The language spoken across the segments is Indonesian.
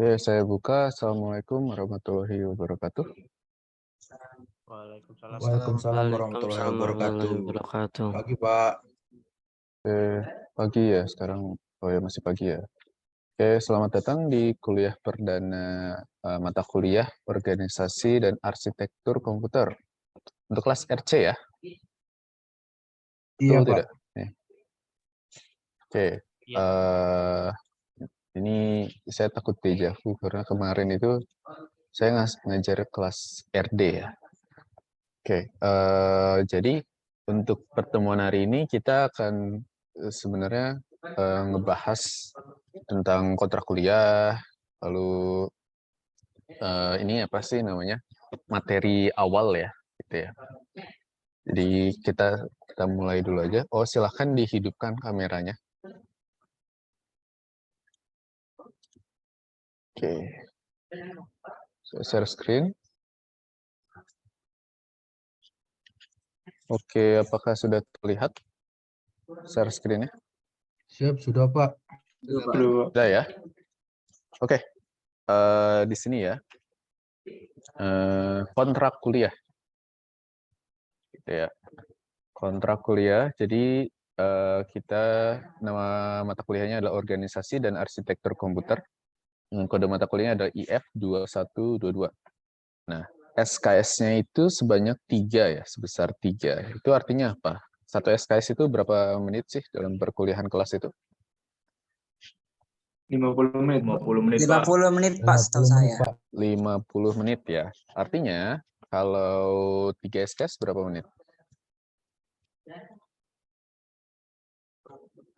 Oke, saya buka. Assalamualaikum warahmatullahi wabarakatuh. Waalaikumsalam. Waalaikumsalam warahmatullahi wabarakatuh. Pagi Pak. Oke, pagi ya sekarang. Oh ya, masih pagi ya. Oke, selamat datang di kuliah perdana mata kuliah Organisasi dan Arsitektur Komputer. Untuk kelas RC ya? Iya Betul Pak. tidak? Nih. Oke, Iya. ini saya takut dejavu karena kemarin itu saya ngajar kelas RD ya. Oke, jadi untuk pertemuan hari ini kita akan sebenarnya ngebahas tentang kontrak kuliah, lalu ini apa sih namanya materi awal ya, gitu ya. Jadi kita mulai dulu aja. Oh, silahkan dihidupkan kameranya. Oke, share screen. Oke, apakah sudah terlihat share screen-nya? Siap, sudah Pak. Sudah ya? Oke, di sini ya. Kontrak kuliah. Gitu ya. Kontrak kuliah, jadi kita nama mata kuliahnya adalah Organisasi dan Arsitektur Komputer. Kode mata kuliahnya adalah IF 2122. Nah, SKS-nya itu sebanyak 3 ya, sebesar 3. Itu artinya apa? Satu SKS itu berapa menit sih dalam perkuliahan kelas itu? 50 menit. 50 menit Pak. 50 menit Pak, setahu saya. 50 menit ya. Artinya kalau 3 SKS berapa menit?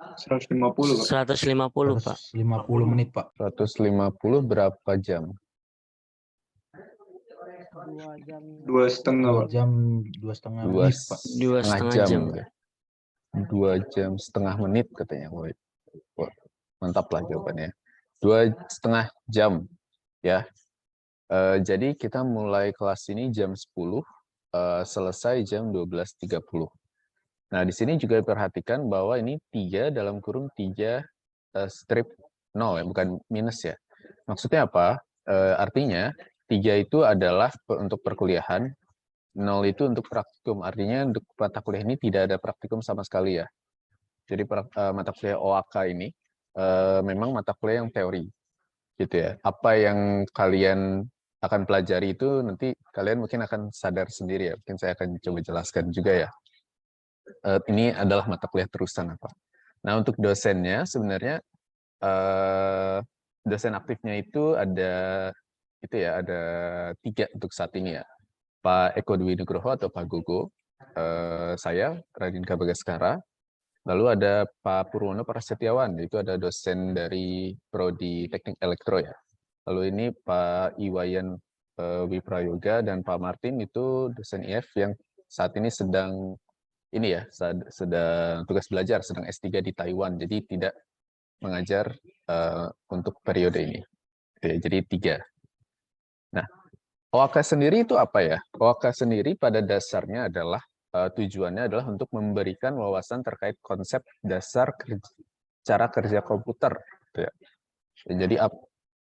150 Pak. 150 Pak. 150 menit Pak. 150 berapa jam? 2,5 Pak. 2 jam 2,5 Dua menit Pak. 2,5 jam. jam. 2 jam setengah menit katanya. Wah, mantap lah jawabannya. 2,5 jam ya. Jadi kita mulai kelas ini jam 10, selesai jam 12.30. Nah, di sini juga perhatikan bahwa ini 3 dalam kurung 3 strip 0 ya, bukan minus ya. Maksudnya apa? Artinya 3 itu adalah untuk perkuliahan, 0 itu untuk praktikum. Artinya untuk mata kuliah ini tidak ada praktikum sama sekali ya. Jadi mata kuliah OAK ini memang mata kuliah yang teori, gitu ya. Apa yang kalian akan pelajari itu nanti kalian mungkin akan sadar sendiri ya. Mungkin saya akan coba jelaskan juga ya. Ini adalah mata kuliah terusan apa. Nah, untuk dosennya sebenarnya dosen aktifnya itu ada 3 untuk saat ini ya. Pak Eko Dwi Nugroho atau Pak Gogo, saya Radinka Bagaskara, lalu ada Pak Purwono Prasetyawan, itu ada dosen dari Prodi Teknik Elektro ya. Lalu ini Pak Iwayan Wiprayoga dan Pak Martin itu dosen IF yang saat ini sedang tugas belajar, sedang S3 di Taiwan, jadi tidak mengajar untuk periode ini. Jadi 3. Nah, OAK sendiri itu apa ya? OAK sendiri pada dasarnya adalah tujuannya adalah untuk memberikan wawasan terkait konsep dasar cara kerja komputer. Gitu ya. Jadi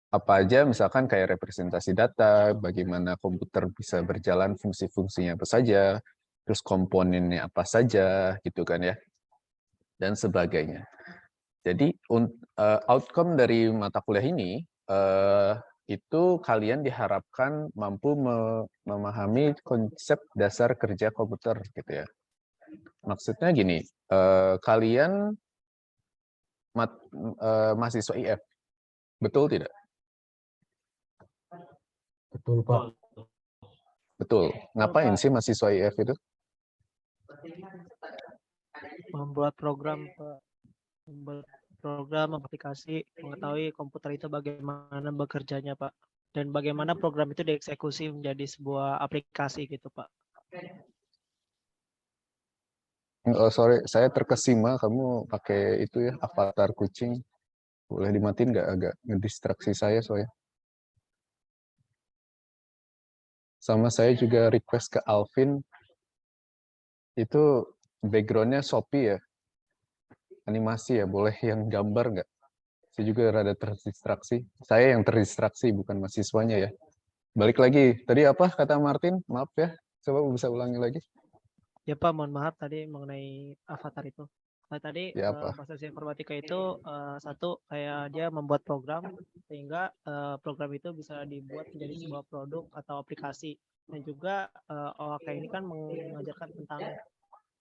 apa aja misalkan kayak representasi data, bagaimana komputer bisa berjalan, fungsi-fungsinya apa saja, terus komponennya apa saja, gitu kan ya, dan sebagainya. Jadi outcome dari mata kuliah ini itu kalian diharapkan mampu memahami konsep dasar kerja komputer gitu ya. Maksudnya gini, kalian mahasiswa IF, betul tidak? Betul Pak. Betul. Ngapain sih mahasiswa IF itu? Membuat program, Pak. Membuat program, aplikasi, mengetahui komputer itu bagaimana bekerjanya, Pak. Dan bagaimana program itu dieksekusi menjadi sebuah aplikasi gitu, Pak. Oh, sorry, saya terkesima kamu pakai itu ya, avatar kucing. Boleh dimatiin nggak? Agak ngedistraksi saya soalnya. Sama saya juga request ke Alvin, itu backgroundnya Shopee ya, animasi ya, boleh yang gambar nggak? Saya juga rada terdistraksi. Saya yang terdistraksi, bukan mahasiswanya ya. Balik lagi. Tadi apa kata Martin? Maaf ya. Coba bisa ulangi lagi. Ya Pak, mohon maaf tadi mengenai avatar itu. Tadi Ya, apa? bahasa informatika itu satu kayak dia membuat program sehingga program itu bisa dibuat menjadi sebuah produk atau aplikasi. Dan juga OAK ini kan mengajarkan tentang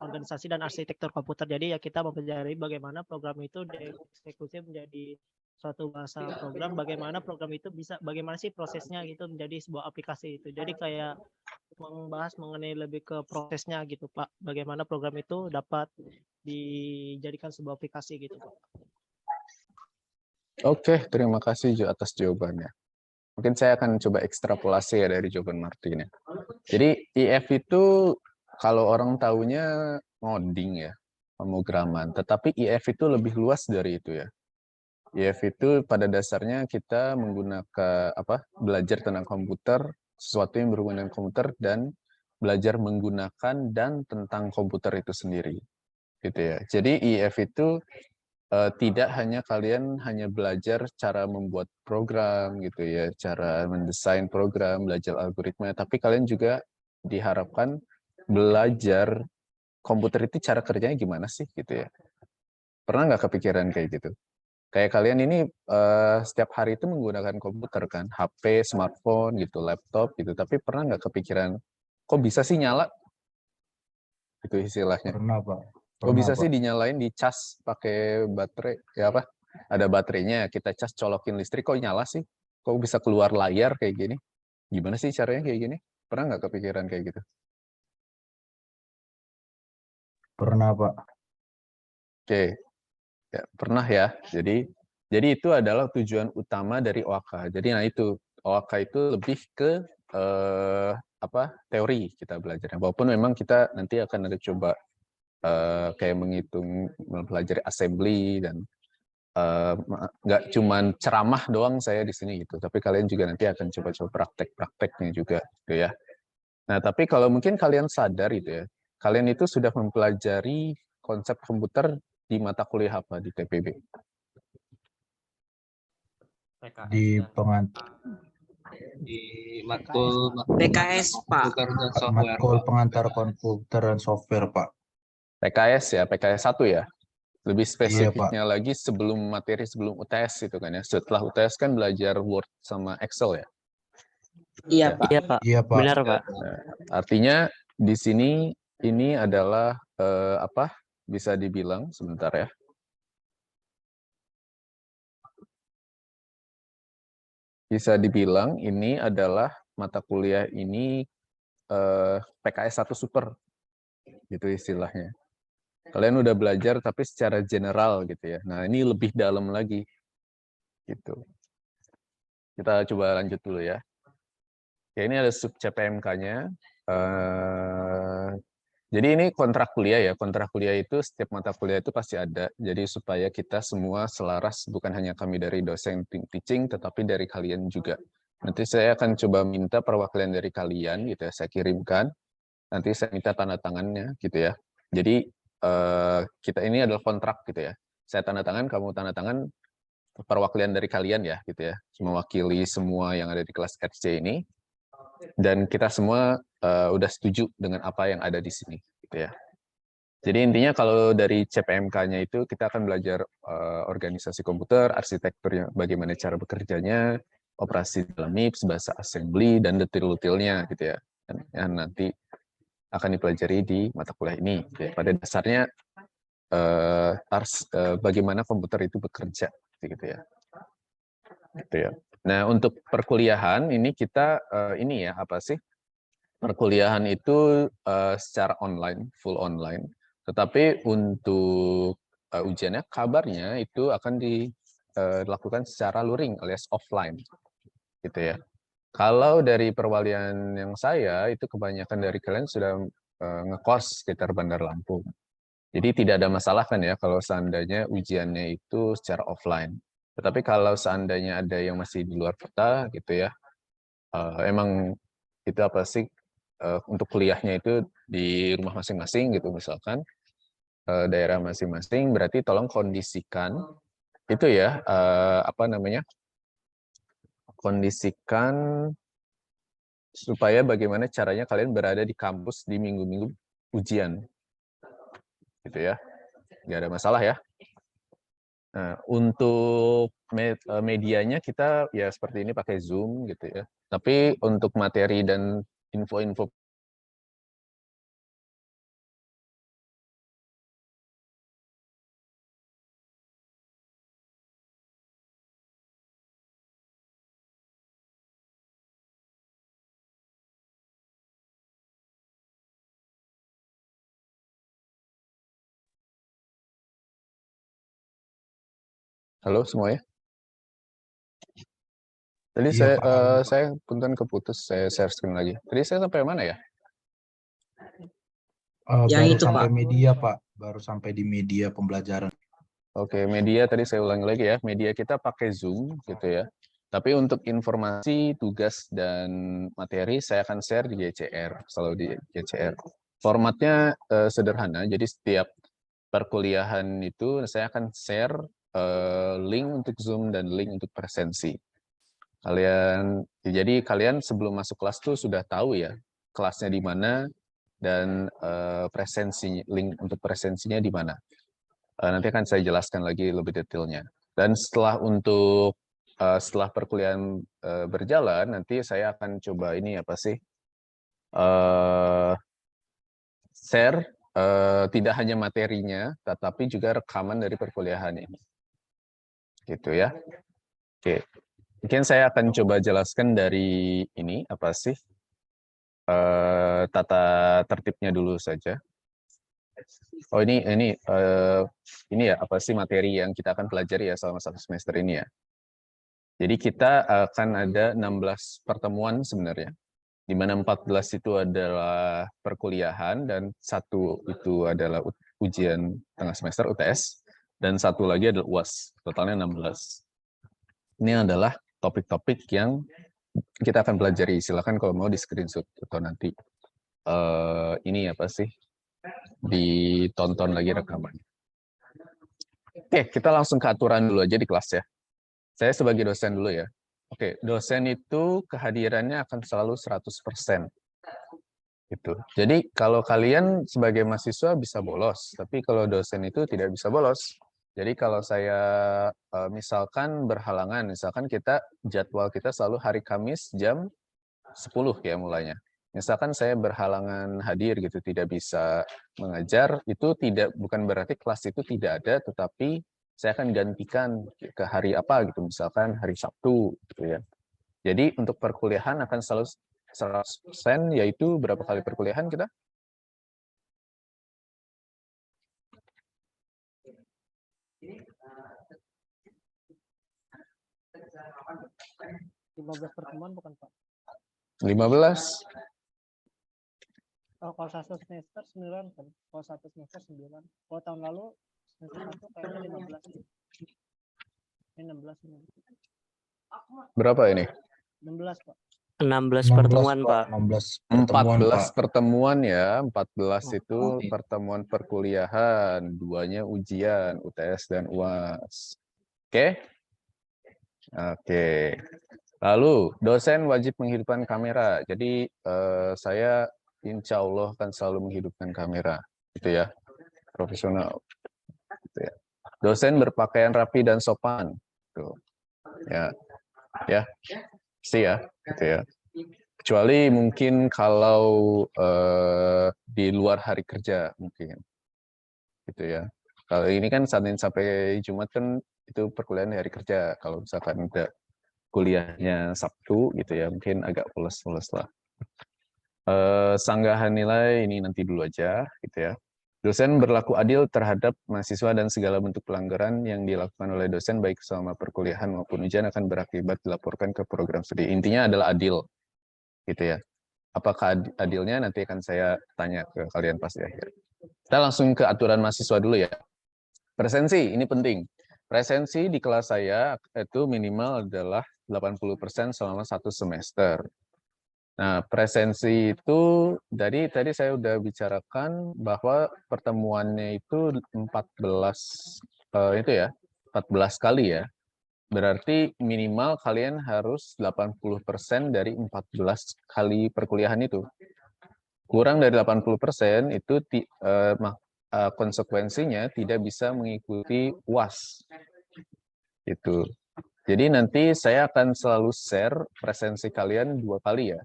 organisasi dan arsitektur komputer. Jadi ya kita mempelajari bagaimana program itu dieksekusi menjadi suatu bahasa program, bagaimana program itu bisa, bagaimana sih prosesnya gitu menjadi sebuah aplikasi itu. Jadi kayak membahas mengenai lebih ke prosesnya gitu Pak. Bagaimana program itu dapat dijadikan sebuah aplikasi gitu Pak. Oke, terima kasih Jo atas jawabannya. Mungkin saya akan coba ekstrapolasi ya dari jawaban Martin ya. Jadi IF itu kalau orang taunya ngoding ya, pemrograman. Tetapi IF itu lebih luas dari itu ya. IF itu pada dasarnya kita menggunakan belajar tentang komputer, sesuatu yang berhubungan dengan komputer dan belajar menggunakan dan tentang komputer itu sendiri. Gitu ya. Jadi IF itu tidak hanya kalian hanya belajar cara membuat program gitu ya, cara mendesain program, belajar algoritma, tapi kalian juga diharapkan belajar komputer itu cara kerjanya gimana sih gitu ya. Pernah nggak kepikiran kayak gitu? Kayak kalian ini setiap hari itu menggunakan komputer kan, HP, smartphone gitu, laptop gitu, tapi pernah nggak kepikiran kok bisa sih nyala? Itu istilahnya. Pernah, Pak. Kok Pernah, bisa Pak. sih dinyalain di cas pakai baterai? Ya apa? Ada baterainya, kita cas colokin listrik, kok nyala sih? Kok bisa keluar layar kayak gini? Gimana sih caranya kayak gini? Pernah nggak kepikiran kayak gitu? Pernah, Pak. Oke, ya, pernah ya. Jadi itu adalah tujuan utama dari OAK. Jadi nah itu OAK itu lebih ke teori kita belajarnya. Walaupun memang kita nanti akan ada coba kayak menghitung, mempelajari assembly dan nggak cuman ceramah doang saya di sini gitu, tapi kalian juga nanti akan coba-coba praktek-prakteknya juga gitu ya. Nah, tapi kalau mungkin kalian sadar itu ya, kalian itu sudah mempelajari konsep komputer di mata kuliah apa di TPB? Di di matkul PKS Pak. komputer dan software, matkul Pak. pengantar komputer dan software, Pak. PKS ya, PKS 1 ya. Lebih Iya, Pak. spesifiknya lagi sebelum UTS itu kan ya. Setelah UTS kan belajar Word sama Excel ya. Iya Pak. Iya Pak, Iya, Pak. benar Pak. Artinya di sini ini adalah bisa dibilang sebentar ya. Bisa dibilang ini adalah mata kuliah ini PKS 1 super gitu istilahnya. Kalian udah belajar tapi secara general gitu ya. Nah, ini lebih dalam lagi gitu. Kita coba lanjut dulu ya. Ya, ini ada sub CPMK-nya. Jadi ini kontrak kuliah ya. Kontrak kuliah itu setiap mata kuliah itu pasti ada. Jadi supaya kita semua selaras, bukan hanya kami dari dosen tim teaching, tetapi dari kalian juga. Nanti saya akan coba minta perwakilan dari kalian gitu ya, saya kirimkan. Nanti saya minta tanda tangannya gitu ya. Jadi kita ini adalah kontrak gitu ya. Saya tanda tangan, kamu tanda tangan, perwakilan dari kalian ya gitu ya. Mewakili semua yang ada di kelas RC ini. Dan kita semua udah setuju dengan apa yang ada di sini gitu ya. Jadi intinya kalau dari CPMK-nya itu kita akan belajar organisasi komputer, arsitekturnya, bagaimana cara bekerjanya, operasi dalam MIPS, bahasa assembly, dan detail-detailnya gitu ya. Dan yang nanti akan dipelajari di mata kuliah ini. Ya, pada dasarnya bagaimana komputer itu bekerja, gitu ya. Gitu ya. Nah, untuk perkuliahan ini kita ini ya apa sih? Perkuliahan itu secara online, full online. Tetapi untuk ujiannya kabarnya itu akan dilakukan secara luring alias offline, gitu ya. Kalau dari perwalian yang saya, itu kebanyakan dari kalian sudah ngekos sekitar Bandar Lampung. Jadi tidak ada masalah kan ya kalau seandainya ujiannya itu secara offline. Tetapi kalau seandainya ada yang masih di luar kota gitu ya, emang itu apa sih, untuk kuliahnya itu di rumah masing-masing gitu misalkan, daerah masing-masing, berarti tolong kondisikan itu ya, apa namanya, kondisikan supaya bagaimana caranya kalian berada di kampus di minggu-minggu ujian. Gitu ya. Nggak ada masalah ya. Nah, untuk medianya kita ya seperti ini pakai Zoom gitu ya. Tapi untuk materi dan info-info halo semuanya. Tadi Iya, Pak. Halo, Pak. saya punten keputus, saya share screen lagi. Tadi saya sampai mana ya? Yang Baru itu, sampai Pak. media, Pak. Baru sampai di media pembelajaran. Oke, media tadi saya ulangi lagi ya. Media kita pakai Zoom gitu ya. Tapi untuk informasi, tugas, dan materi saya akan share di GCR, selalu di GCR. Formatnya sederhana, jadi setiap perkuliahan itu saya akan share link untuk Zoom dan link untuk presensi. Jadi kalian sebelum masuk kelas tuh sudah tahu ya kelasnya di mana dan link untuk presensinya di mana. Nanti akan saya jelaskan lagi lebih detailnya. Dan setelah perkuliahan berjalan, nanti saya akan coba ini apa sih share tidak hanya materinya, tetapi juga rekaman dari perkuliahan ini. Gitu ya. Oke. Mungkin saya akan coba jelaskan dari ini apa sih tata tertibnya dulu saja. Oh ini ya apa sih materi yang kita akan pelajari ya selama satu semester ini ya. Jadi kita akan ada 16 pertemuan sebenarnya, di mana 14 itu adalah perkuliahan dan satu itu adalah ujian tengah semester UTS dan satu lagi adalah UAS. Totalnya 16. Ini adalah topik-topik yang kita akan pelajari. Silakan kalau mau di screenshot atau nanti ini apa sih ditonton lagi rekaman. Oke, kita langsung ke aturan dulu aja di kelas ya. Saya sebagai dosen dulu ya. Oke, dosen itu kehadirannya akan selalu 100%. Gitu. Jadi kalau kalian sebagai mahasiswa bisa bolos, tapi kalau dosen itu tidak bisa bolos. Jadi kalau saya misalkan berhalangan, misalkan jadwal kita selalu hari Kamis jam 10 ya mulainya. Misalkan saya berhalangan hadir gitu, tidak bisa mengajar, itu bukan berarti kelas itu tidak ada, tetapi saya akan gantikan ke hari apa gitu, misalkan hari Sabtu gitu ya. Jadi untuk perkuliahan akan selalu 100%, yaitu berapa kali perkuliahan kita? Lima 15 pertemuan bukan, Pak? 15. Kalau satu semester 9 kan. Kalau satu semester 9. Kalau tahun lalu semester 1 kayaknya 15. Ini 16 ini. Berapa ini? 16, Pak. 16 pertemuan, Pak. 16 pertemuan, 14 Pak. pertemuan ya. 14 itu pertemuan perkuliahan, 2-nya ujian, UTS dan UAS. Oke? Oke. Lalu, dosen wajib menghidupkan kamera. Jadi, saya insya Allah akan selalu menghidupkan kamera. Gitu ya. Profesional. Gitu ya. Dosen berpakaian rapi dan sopan. Tuh. Ya. Ya. Pasti ya. Gitu ya. Kecuali mungkin kalau di luar hari kerja mungkin. Gitu ya. Kalau ini kan Senin sampai Jumat kan itu perkuliahan hari kerja. Kalau misalkan udah kuliahnya Sabtu gitu ya, mungkin agak pules-pules lah. Sanggahan nilai ini nanti dulu aja gitu ya. Dosen berlaku adil terhadap mahasiswa dan segala bentuk pelanggaran yang dilakukan oleh dosen baik selama perkuliahan maupun ujian akan berakibat dilaporkan ke program studi. Intinya adalah adil gitu ya. Apakah adilnya nanti akan saya tanya ke kalian pas di akhir. Kita langsung ke aturan mahasiswa dulu ya. Presensi, ini penting. Presensi di kelas saya itu minimal adalah 80% selama satu semester. Nah, presensi itu tadi saya udah bicarakan bahwa pertemuannya itu 14 itu ya. 14 kali ya. Berarti minimal kalian harus 80% dari 14 kali perkuliahan itu. Kurang dari 80% itu konsekuensinya tidak bisa mengikuti UAS. Itu. Jadi nanti saya akan selalu share presensi kalian 2 kali ya.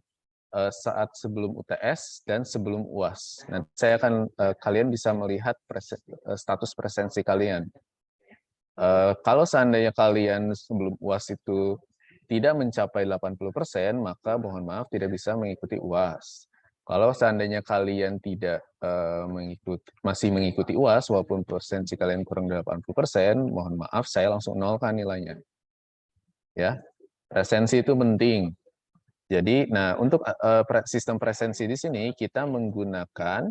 Saat sebelum UTS dan sebelum UAS. Nanti saya akan kalian bisa melihat status presensi kalian. Kalau seandainya kalian sebelum UAS itu tidak mencapai 80%, maka mohon maaf tidak bisa mengikuti UAS. Kalau seandainya kalian tidak masih mengikuti UAS, walaupun presensi kalian kurang dari 80%, mohon maaf saya langsung nolkan nilainya. Ya, presensi itu penting. Jadi, nah untuk sistem presensi di sini kita menggunakan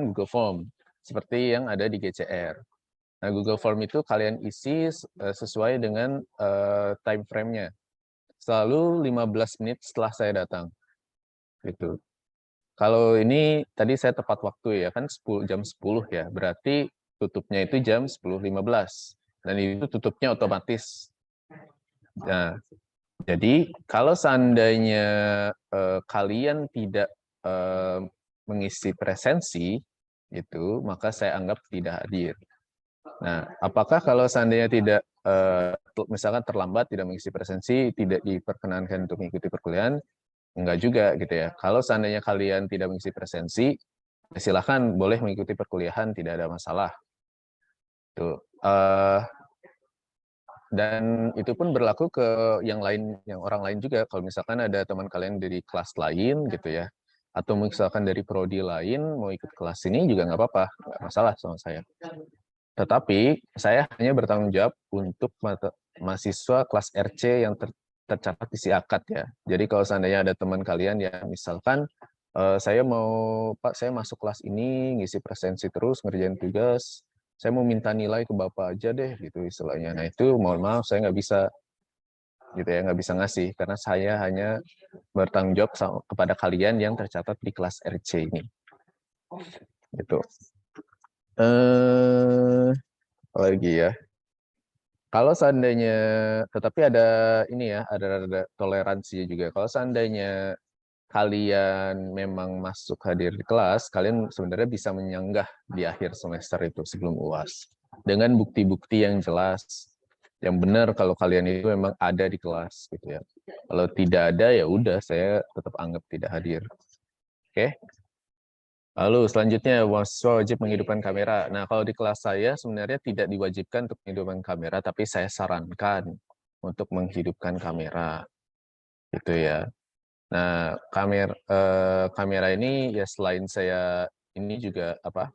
Google Form seperti yang ada di GCR. Nah, Google Form itu kalian isi sesuai dengan time frame-nya. Selalu 15 menit setelah saya datang. Gitu. Kalau ini tadi saya tepat waktu ya, kan jam 10 ya. Berarti tutupnya itu jam 10.15. Dan itu tutupnya otomatis. Nah, jadi kalau seandainya kalian tidak mengisi presensi, itu maka saya anggap tidak hadir. Nah, apakah kalau seandainya tidak, misalkan terlambat, tidak mengisi presensi, tidak diperkenankan untuk mengikuti perkuliahan, enggak juga gitu ya. Kalau seandainya kalian tidak mengisi presensi, silakan boleh mengikuti perkuliahan, tidak ada masalah. Tuh. Dan itu pun berlaku ke yang lain, yang orang lain juga. Kalau misalkan ada teman kalian dari kelas lain gitu ya, atau misalkan dari prodi lain mau ikut kelas ini juga nggak apa-apa, nggak masalah sama saya. Tetapi saya hanya bertanggung jawab untuk mahasiswa kelas RC yang tercatat di SIAKAT ya. Jadi kalau seandainya ada teman kalian ya, misalkan saya Pak, saya masuk kelas ini, ngisi presensi terus, ngerjain tugas, saya mau minta nilai ke Bapak aja deh, gitu istilahnya. Nah itu mohon maaf, saya nggak bisa, gitu ya, nggak bisa ngasih, karena saya hanya bertanggung jawab kepada kalian yang tercatat di kelas RC ini. Gitu. Lagi ya. Kalau seandainya, tetapi ada ini ya, ada toleransi juga. Kalau seandainya kalian memang masuk hadir di kelas, kalian sebenarnya bisa menyanggah di akhir semester itu sebelum UAS. Dengan bukti-bukti yang jelas, yang benar kalau kalian itu memang ada di kelas gitu ya. Kalau tidak ada ya udah, saya tetap anggap tidak hadir. Oke? Lalu selanjutnya, mahasiswa wajib menghidupkan kamera. Nah, kalau di kelas saya sebenarnya tidak diwajibkan untuk menghidupkan kamera, tapi saya sarankan untuk menghidupkan kamera. Gitu ya. Nah, kamera ini ya selain saya ini juga apa?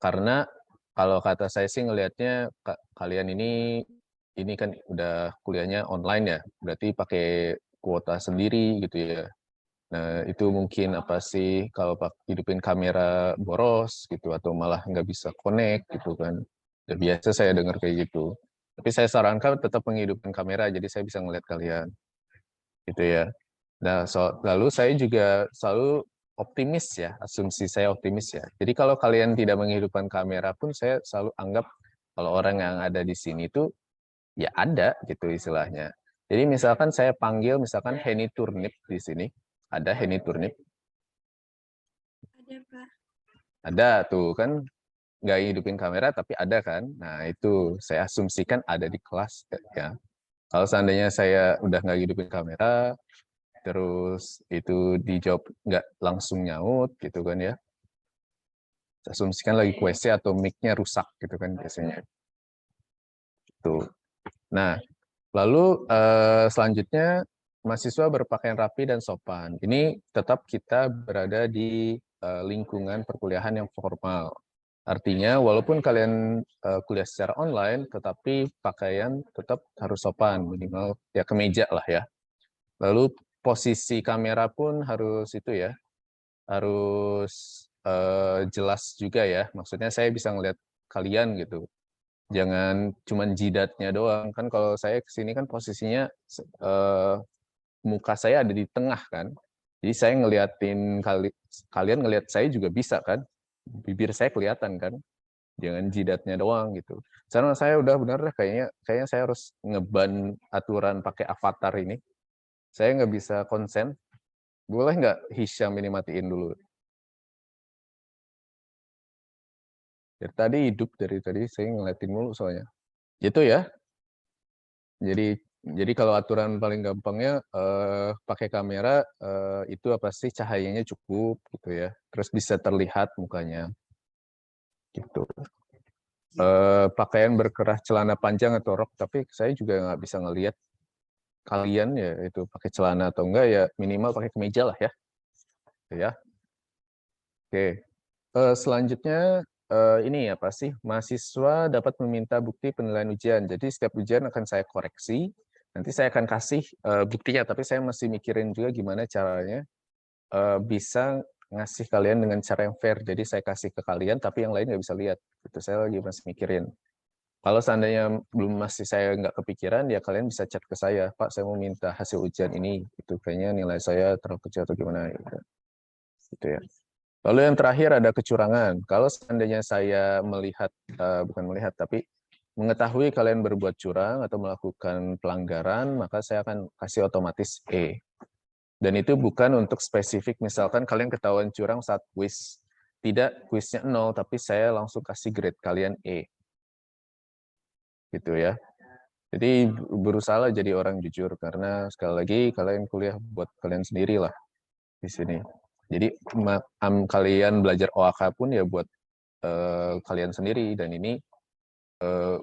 Karena kalau kata saya sih ngelihatnya kalian ini kan udah kuliahnya online ya, berarti pakai kuota sendiri gitu ya. Nah, itu mungkin apa sih kalau hidupin kamera boros gitu atau malah nggak bisa connect gitu kan. Udah biasa saya dengar kayak gitu. Tapi saya sarankan tetap menghidupkan kamera jadi saya bisa ngeliat kalian. Gitu ya. Nah, lalu saya juga selalu optimis ya, asumsi saya optimis ya. Jadi kalau kalian tidak menghidupkan kamera pun saya selalu anggap kalau orang yang ada di sini itu ya ada gitu istilahnya. Jadi misalkan saya panggil misalkan Henny Turnip di sini. Ada Henny Turnip? Ada, Pak. Ada tuh kan, nggak hidupin kamera tapi ada kan. Nah itu saya asumsikan ada di kelas ya. Kalau seandainya saya udah nggak hidupin kamera, terus itu dijawab nggak langsung nyaut gitu kan ya. Saya asumsikan lagi QC atau mic-nya rusak gitu kan biasanya. Tuh. Nah, lalu selanjutnya mahasiswa berpakaian rapi dan sopan. Ini tetap kita berada di lingkungan perkuliahan yang formal. Artinya walaupun kalian kuliah secara online, tetapi pakaian tetap harus sopan, minimal ya kemeja lah ya. Lalu posisi kamera pun harus itu ya, harus jelas juga ya. Maksudnya saya bisa ngeliat kalian gitu. Jangan cuman jidatnya doang. Kan kalau saya kesini kan posisinya muka saya ada di tengah kan. Jadi saya ngeliatin kalian ngeliat saya juga bisa kan. Bibir saya kelihatan kan. jangan jidatnya doang gitu. Sekarang saya udah bener deh, kayaknya saya harus ngeban aturan pakai avatar ini. Saya nggak bisa konsen. Boleh nggak Hisham ini matiin dulu? Dari tadi saya ngeliatin mulu soalnya. Gitu ya. Jadi kalau aturan paling gampangnya pakai kamera itu apa sih, cahayanya cukup gitu ya. Terus bisa terlihat mukanya. Gitu. Pakaian berkerah celana panjang atau rok, tapi saya juga nggak bisa ngelihat kalian ya itu pakai celana atau enggak, ya minimal pakai kemeja lah ya. Gitu ya. Oke. Selanjutnya ini apa sih, mahasiswa dapat meminta bukti penilaian ujian. Jadi setiap ujian akan saya koreksi, nanti saya akan kasih buktinya, tapi saya masih mikirin juga gimana caranya bisa ngasih kalian dengan cara yang fair. Jadi saya kasih ke kalian, tapi yang lain nggak bisa lihat. Itu saya lagi masih mikirin. Kalau seandainya saya nggak kepikiran, ya kalian bisa chat ke saya, Pak, saya mau minta hasil ujian ini. Itu kayaknya nilai saya terlalu kecil atau gimana. Gitu ya. Lalu yang terakhir ada kecurangan. Kalau seandainya saya bukan melihat, tapi mengetahui kalian berbuat curang atau melakukan pelanggaran, maka saya akan kasih otomatis E. Dan itu bukan untuk spesifik, misalkan kalian ketahuan curang saat kuis. Tidak, kuisnya 0, tapi saya langsung kasih grade kalian E. Gitu ya. Jadi berusaha jadi orang jujur, karena sekali lagi kalian kuliah buat kalian sendiri lah di sini. Jadi kalian belajar OAK pun ya buat kalian sendiri, dan ini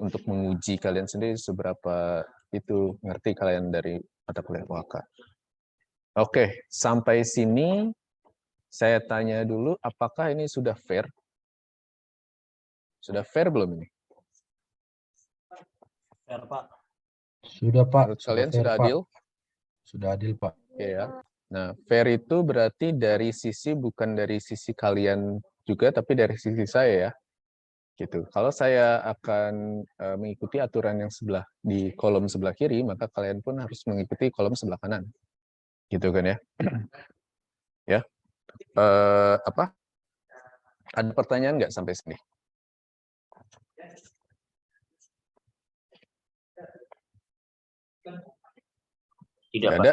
untuk menguji kalian sendiri seberapa itu ngerti kalian dari mata kuliah OAK. Oke, sampai sini saya tanya dulu, apakah ini sudah fair? Sudah fair belum ini? Fair, Pak. Sudah, Pak. Menurut kalian fair, sudah Pak. adil? Sudah adil, Pak. Oke ya. Nah, fair itu berarti dari sisi, bukan dari sisi kalian juga, tapi dari sisi saya ya. Gitu. Kalau saya akan mengikuti aturan yang di kolom sebelah kiri, maka kalian pun harus mengikuti kolom sebelah kanan. Gitu kan ya. Ya. Apa? Ada pertanyaan nggak sampai sini? Tidak, Pak. Ada?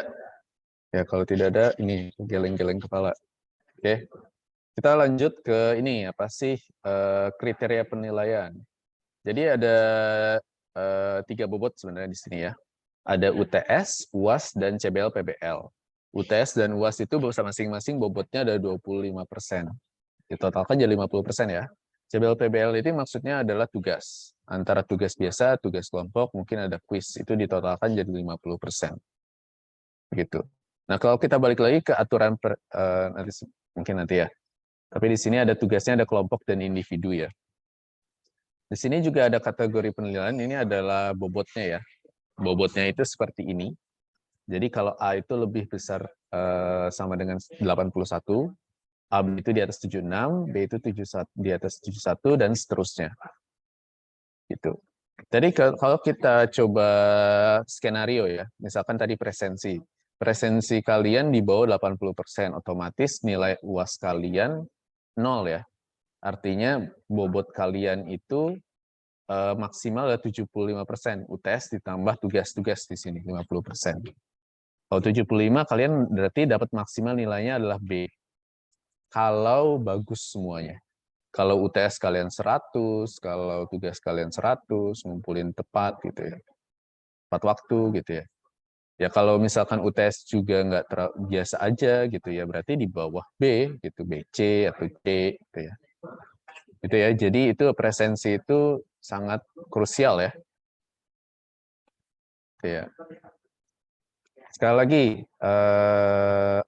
Ya, kalau tidak ada, ini geleng-geleng kepala. Oke. Kita lanjut ke ini, apa sih kriteria penilaian. Jadi ada 3 bobot sebenarnya di sini ya. Ada UTS, UAS, dan CBL-PBL. UTS dan UAS itu masing-masing bobotnya ada 25%. Ditotalkan jadi 50% ya. CBL-PBL ini maksudnya adalah tugas. Antara tugas biasa, tugas kelompok, mungkin ada kuis. Itu ditotalkan jadi 50%. Begitu. Nah, kalau kita balik lagi ke aturan nanti ya. Tapi di sini ada tugasnya, ada kelompok dan individu ya. Di sini juga ada kategori penilaian, ini adalah bobotnya ya. Bobotnya itu seperti ini. Jadi kalau A itu lebih besar sama dengan 81, A itu di atas 76, B itu 71, di atas 71, dan seterusnya. Gitu. Jadi kalau kita coba skenario ya, misalkan tadi presensi. Presensi kalian di bawah 80%, otomatis nilai UAS kalian 0 ya. Artinya bobot kalian itu maksimal 75%. UTS ditambah tugas-tugas di sini 50%. Kalau 75 kalian berarti dapat maksimal nilainya adalah B. Kalau bagus semuanya. Kalau UTS kalian 100, kalau tugas kalian 100, ngumpulin tepat gitu ya. Tepat waktu gitu ya. Ya kalau misalkan UTS juga nggak biasa aja gitu ya, berarti di bawah B gitu, BC atau C gitu ya. Gitu ya. Jadi itu presensi itu sangat krusial ya. Gitu ya. Sekali lagi,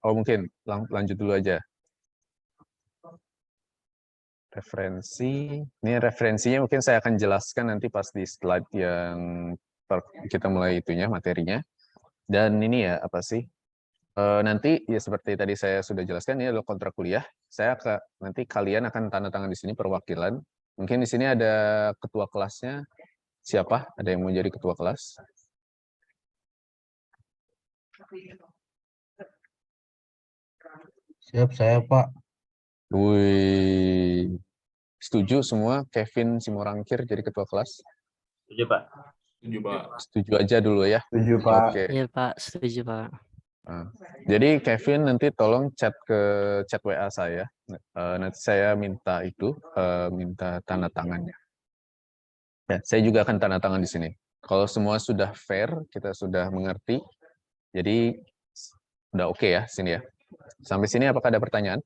mungkin lanjut dulu aja. Referensi, ini referensinya mungkin saya akan jelaskan nanti pas di slide yang kita mulai itunya, materinya. Dan ini ya, apa sih, nanti ya seperti tadi saya sudah jelaskan, ini adalah kontrak kuliah. Nanti kalian akan tanda tangan di sini perwakilan. Mungkin di sini ada ketua kelasnya. Siapa? Ada yang mau jadi ketua kelas? Siap, saya, Pak. Wih, Setuju semua Kevin Simorangkir jadi ketua kelas? Setuju, Pak. Setuju, Pak. Setuju aja dulu ya. Setuju, Pak. Oke. Iya Pak, setuju Pak. Nah, jadi Kevin nanti tolong chat WA saya. Nanti saya minta minta tanda tangannya. Ya, saya juga akan tanda tangan di sini. Kalau semua sudah fair, kita sudah mengerti. Jadi udah oke ya sini ya. Sampai sini apakah ada pertanyaan?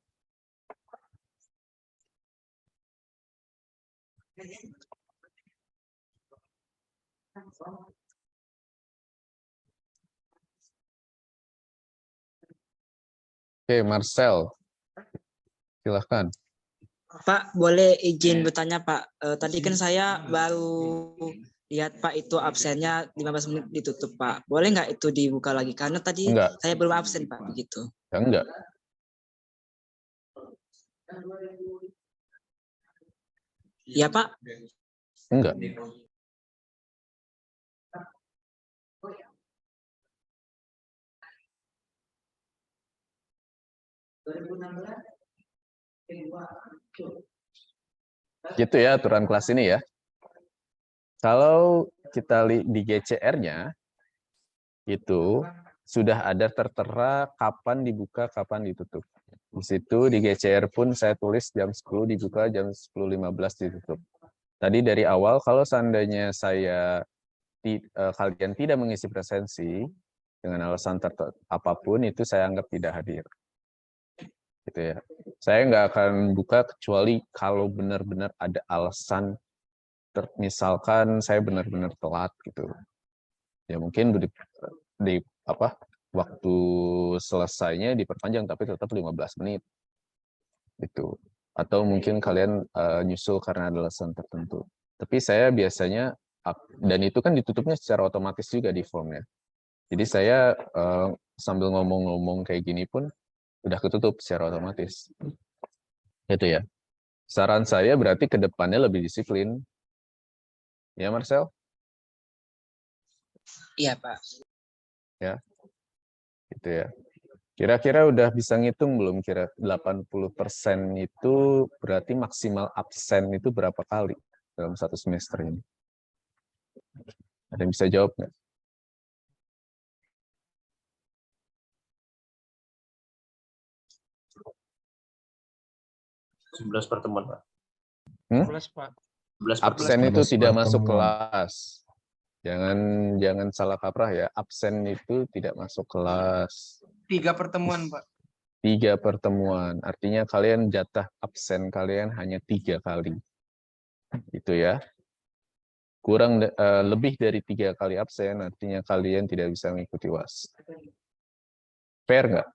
Oke, Marcel. Silahkan. Pak, boleh izin bertanya, Pak. Tadi kan saya baru lihat Pak itu absennya 15 menit ditutup, Pak. Boleh nggak itu dibuka lagi? Karena tadi Enggak. saya belum absen, Pak, begitu. Ya, enggak. Iya, Pak. Enggak. Gitu ya aturan kelas ini ya. Kalau kita lihat di GCR-nya, itu sudah ada tertera kapan dibuka, kapan ditutup. Di situ di GCR pun saya tulis jam 10 dibuka, jam 10.15 ditutup. Tadi dari awal, kalau seandainya kalian tidak mengisi presensi, dengan alasan apapun, itu saya anggap tidak hadir. Gitu ya. Saya nggak akan buka kecuali kalau benar-benar ada alasan, misalkan saya benar-benar telat gitu. Ya mungkin waktu selesainya diperpanjang tapi tetap 15 menit. Gitu. Atau mungkin kalian nyusul karena ada alasan tertentu. Tapi saya biasanya, dan itu kan ditutupnya secara otomatis juga di formnya. Jadi saya sambil ngomong-ngomong kayak gini pun udah ketutup secara otomatis. Itu ya. Saran saya berarti ke depannya lebih disiplin. Ya, Marcel? Iya, Pak. Ya. Gitu ya. Kira-kira udah bisa ngitung belum? Kira 80% itu berarti maksimal absen itu berapa kali dalam satu semester ini? Ada yang bisa jawab nggak? 11 pertemuan, Pak. 11, Pak. 11 Absen pertemuan. itu tidak pertemuan. masuk kelas. Jangan salah kaprah ya. Absen itu tidak masuk kelas. 3 pertemuan, Pak. 3 pertemuan. Artinya kalian jatah absen kalian hanya 3 kali. Itu ya. Lebih dari 3 kali absen, artinya kalian tidak bisa mengikuti UAS. Fair nggak?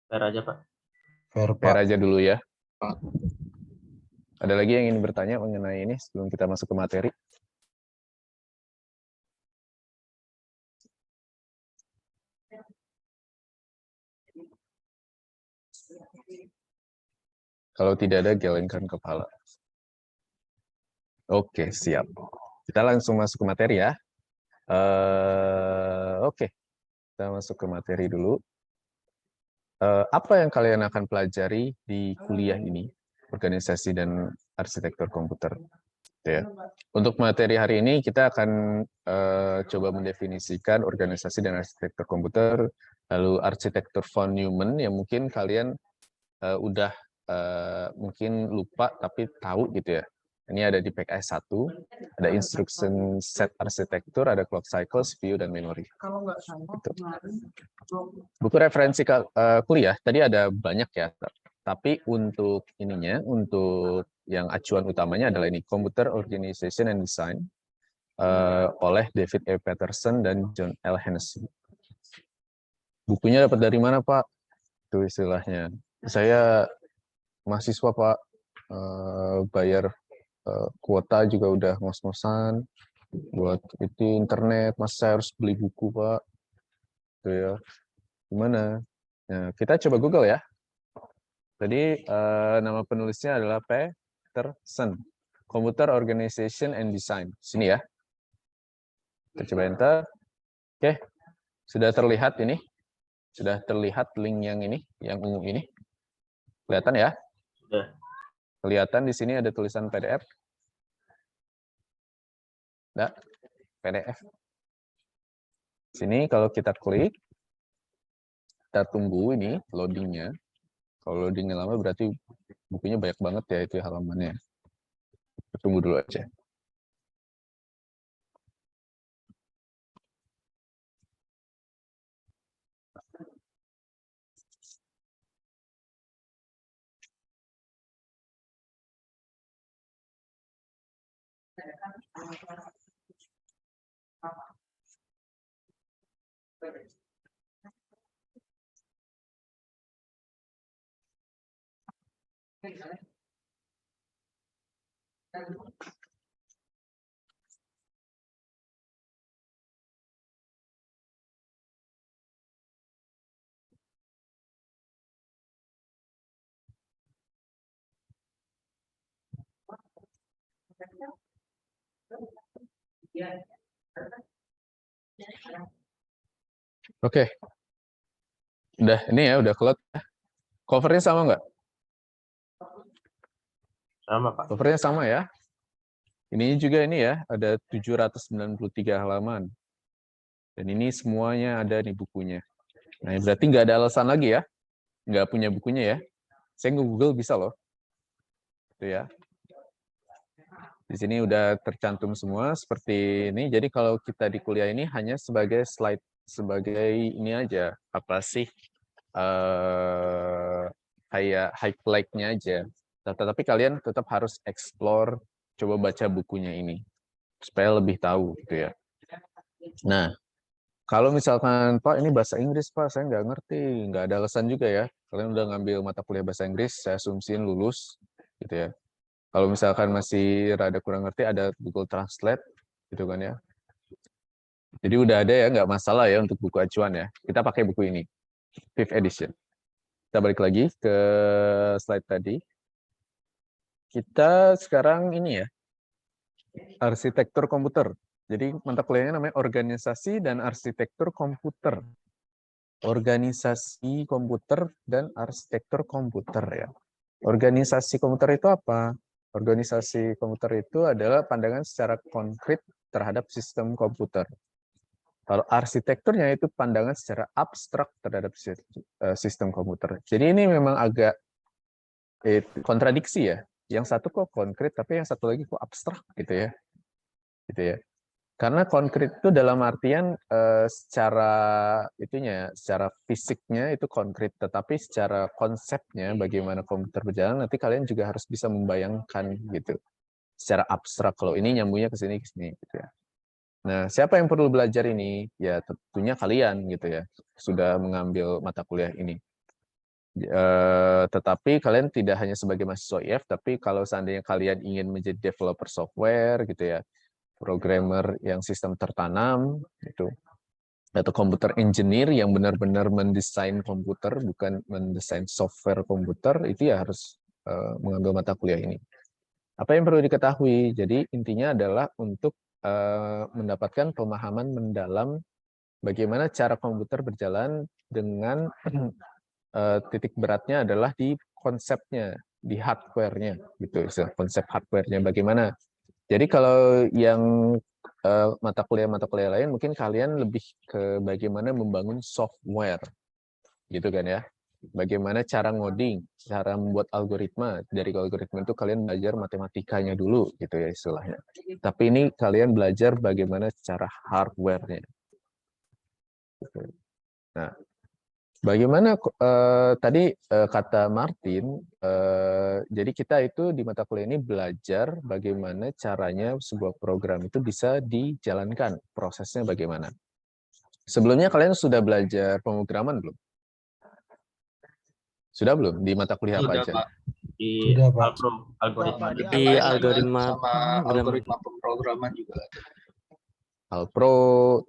Fair aja, Pak. Fair, Fair Pak. aja dulu ya. Ada lagi yang ingin bertanya mengenai ini sebelum kita masuk ke materi? Kalau tidak ada, gelengkan kepala. Oke, siap. Kita langsung masuk ke materi ya. Oke, kita masuk ke materi dulu. Apa yang kalian akan pelajari di kuliah ini? Organisasi dan arsitektur komputer. Ya. Untuk materi hari ini, kita akan coba mendefinisikan organisasi dan arsitektur komputer, lalu arsitektur von Neumann, yang mungkin kalian udah mungkin lupa, tapi tahu gitu ya. Ini ada di PKS 1, ada instruction set arsitektur, ada clock cycles, view, dan memory. Kalau nggak salah, Gitu. kemarin Buku referensi kuliah, tadi ada banyak ya, tapi untuk untuk yang acuan utamanya adalah ini, Computer Organization and Design, oleh David E. Peterson dan John L. Hennessy. Bukunya dapat dari mana, Pak? Itu istilahnya. Saya mahasiswa, Pak, bayar kuota juga udah ngos-ngosan buat itu internet, masa saya harus beli buku, Pak? Itu ya. Gimana? Nah, kita coba Google ya. Jadi nama penulisnya adalah Peterson, Computer Organization and Design. Sini ya. Kita coba enter. Oke, sudah terlihat ini. Sudah terlihat link yang ini, yang ungu ini. Kelihatan ya? Sudah. Kelihatan di sini ada tulisan PDF? Enggak? PDF. Sini kalau kita klik, kita tunggu ini loadingnya. Kalau loadingnya lama berarti bukunya banyak banget ya itu halamannya. Kita tunggu dulu aja. Oke. Udah ini ya, udah keluar. Covernya sama nggak? Sama, Pak. Covernya sama ya. Ini juga ini ya, ada 793 halaman. Dan ini semuanya ada di bukunya. Nah, berarti nggak ada alasan lagi ya. Nggak punya bukunya ya. Saya Google bisa loh. Itu ya. Di sini udah tercantum semua seperti ini. Jadi kalau kita di kuliah ini hanya sebagai slide, sebagai ini aja. Apa sih? Kayak highlight-nya aja. Tetapi kalian tetap harus explore, coba baca bukunya ini. Supaya lebih tahu gitu ya. Nah, kalau misalkan, Pak, ini bahasa Inggris, Pak, saya nggak ngerti. Nggak ada alasan juga ya. Kalian udah ngambil mata kuliah bahasa Inggris, saya asumsiin lulus. Gitu ya. Kalau misalkan masih rada kurang ngerti, ada Google Translate. Gitu kan ya. Jadi udah ada ya, nggak masalah ya untuk buku acuan ya. Kita pakai buku ini. 5th edition. Kita balik lagi ke slide tadi. Kita sekarang ini ya, arsitektur komputer. Jadi mata kuliahnya namanya organisasi dan arsitektur komputer. Organisasi komputer dan arsitektur komputer ya. Organisasi komputer itu apa? Organisasi komputer itu adalah pandangan secara konkret terhadap sistem komputer. Kalau arsitekturnya itu pandangan secara abstrak terhadap sistem komputer. Jadi ini memang agak kontradiksi ya. Yang satu kok konkret, tapi yang satu lagi kok abstrak gitu ya. Gitu ya. Karena konkret itu dalam artian secara itunya, secara fisiknya itu konkret, tetapi secara konsepnya bagaimana komputer berjalan nanti kalian juga harus bisa membayangkan gitu. Secara abstrak kalau ini nyambungnya ke sini gitu ya. Nah, siapa yang perlu belajar ini? Ya tentunya kalian gitu ya. Sudah mengambil mata kuliah ini. Tetapi kalian tidak hanya sebagai mahasiswa IF, tapi kalau seandainya kalian ingin menjadi developer software gitu ya, programmer yang sistem tertanam itu, atau komputer engineer yang benar-benar mendesain komputer bukan mendesain software komputer, itu ya harus mengambil mata kuliah ini. Apa yang perlu diketahui? Jadi intinya adalah untuk mendapatkan pemahaman mendalam bagaimana cara komputer berjalan dengan titik beratnya adalah di konsepnya, di hardware-nya gitu, konsep hardware-nya bagaimana. Jadi kalau yang mata kuliah lain mungkin kalian lebih ke bagaimana membangun software gitu kan ya. Bagaimana cara ngoding, cara membuat algoritma. Dari algoritma itu kalian belajar matematikanya dulu gitu ya istilahnya. Tapi ini kalian belajar bagaimana cara hardware-nya. Nah, bagaimana tadi kata Martin, jadi kita itu di mata kuliah ini belajar bagaimana caranya sebuah program itu bisa dijalankan, prosesnya bagaimana. Sebelumnya kalian sudah belajar pemrograman belum? Sudah belum? Di mata kuliah apa aja? Pak. Di Sudah, Pak. algoritma. Di algoritma algoritma pemrograman juga ada. Alpro,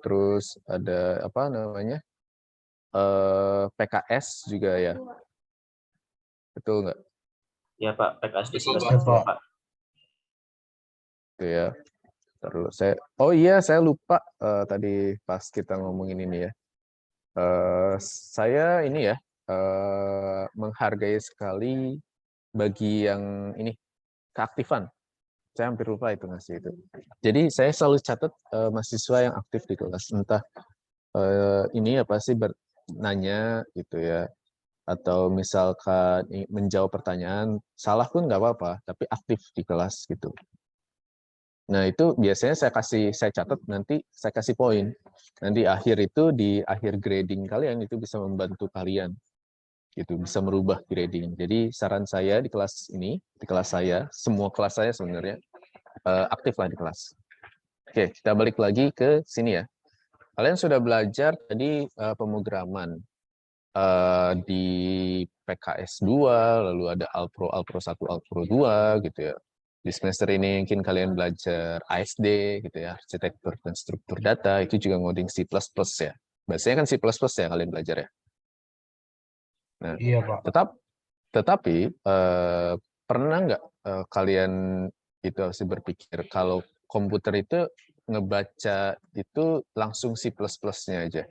terus ada apa namanya? PKS juga ya. Betul nggak? Ya, Pak. PKS di Betul, Pak. Pak. Itu ya. Terus saya lupa tadi pas kita ngomongin ini ya. Saya ini ya menghargai sekali bagi yang ini keaktifan. Saya hampir lupa itu ngasih itu. Jadi saya selalu catat mahasiswa yang aktif di kelas, entah ini apa sih nanya gitu ya, atau misalkan menjawab pertanyaan, salah pun nggak apa-apa, tapi aktif di kelas gitu. Nah itu biasanya saya catat, nanti saya kasih poin. Nanti akhir itu di akhir grading kalian itu bisa membantu kalian, gitu, bisa merubah grading. Jadi saran saya di kelas ini, di kelas saya, semua kelas saya sebenarnya aktiflah di kelas. Oke, kita balik lagi ke sini ya. Kalian sudah belajar tadi pemrograman di PKS 2, lalu ada Alpro 1, Alpro 2 gitu ya. Di semester ini mungkin kalian belajar ASD gitu ya, arsitektur dan struktur data, itu juga ngoding C++ ya. Biasanya kan C++ ya kalian belajar ya. Nah, Iya, Pak. tetapi pernah nggak kalian itu harus berpikir kalau komputer itu ngebaca itu langsung C++-nya aja?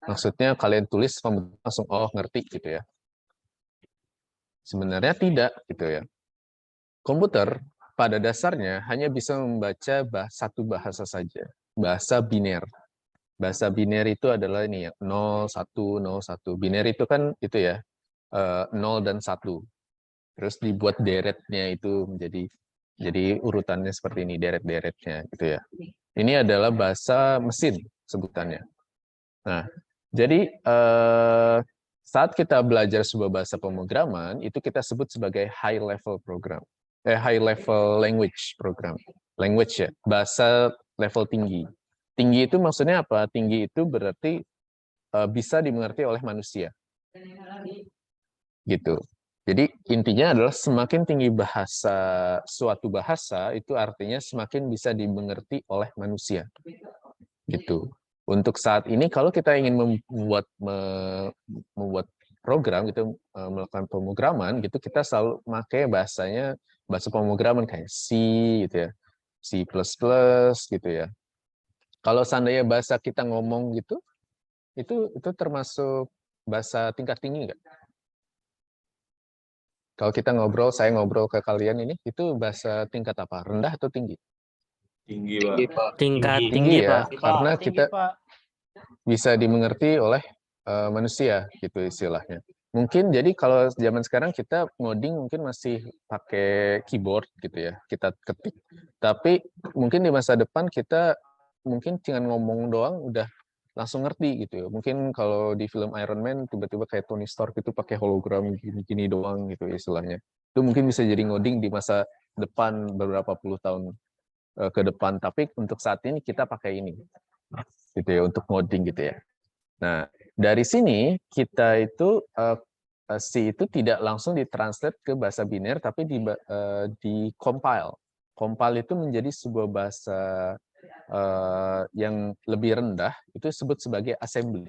Maksudnya kalian tulis langsung ngerti gitu ya. Sebenarnya tidak gitu ya. Komputer pada dasarnya hanya bisa membaca satu bahasa saja, bahasa biner. Bahasa biner itu adalah ini ya, 0, 1, 0, 1. Biner itu kan itu ya, 0 dan 1. Terus dibuat deretnya itu jadi urutannya seperti ini, deret-deretnya gitu ya. Ini adalah bahasa mesin sebutannya. Nah, jadi saat kita belajar sebuah bahasa pemrograman, itu kita sebut sebagai high level program. High level language program. Language ya, bahasa level tinggi. Tinggi itu maksudnya apa? Tinggi itu berarti bisa dimengerti oleh manusia. Gitu. Jadi intinya adalah semakin tinggi suatu bahasa, itu artinya semakin bisa dimengerti oleh manusia. Gitu. Untuk saat ini kalau kita ingin membuat program gitu, melakukan pemrograman gitu, kita selalu pakai bahasa pemrograman kayak C gitu ya, C++ gitu ya. Kalau seandainya bahasa kita ngomong gitu, itu termasuk bahasa tingkat tinggi nggak? Kalau kita ngobrol, saya ngobrol ke kalian ini, itu bahasa tingkat apa? Rendah atau tinggi? Tinggi, Tinggi, Pak. Pak. Tingkat Tinggi tinggi, ya, Pak. karena Tinggi, kita Pak. bisa dimengerti oleh manusia gitu istilahnya. Mungkin jadi kalau zaman sekarang kita ngoding mungkin masih pakai keyboard gitu ya, kita ketik. Tapi mungkin di masa depan kita mungkin dengan ngomong doang udah langsung ngerti gitu ya. Mungkin kalau di film Iron Man tiba-tiba kayak Tony Stark itu pakai hologram gini-gini doang gitu istilahnya. Itu mungkin bisa jadi ngoding di masa depan beberapa puluh tahun ke depan. Tapi untuk saat ini kita pakai ini gitu ya untuk ngoding gitu ya. Nah, dari sini kita itu C itu tidak langsung ditranslate ke bahasa biner, tapi di compile. Compile itu menjadi sebuah bahasa yang lebih rendah, itu disebut sebagai assembly.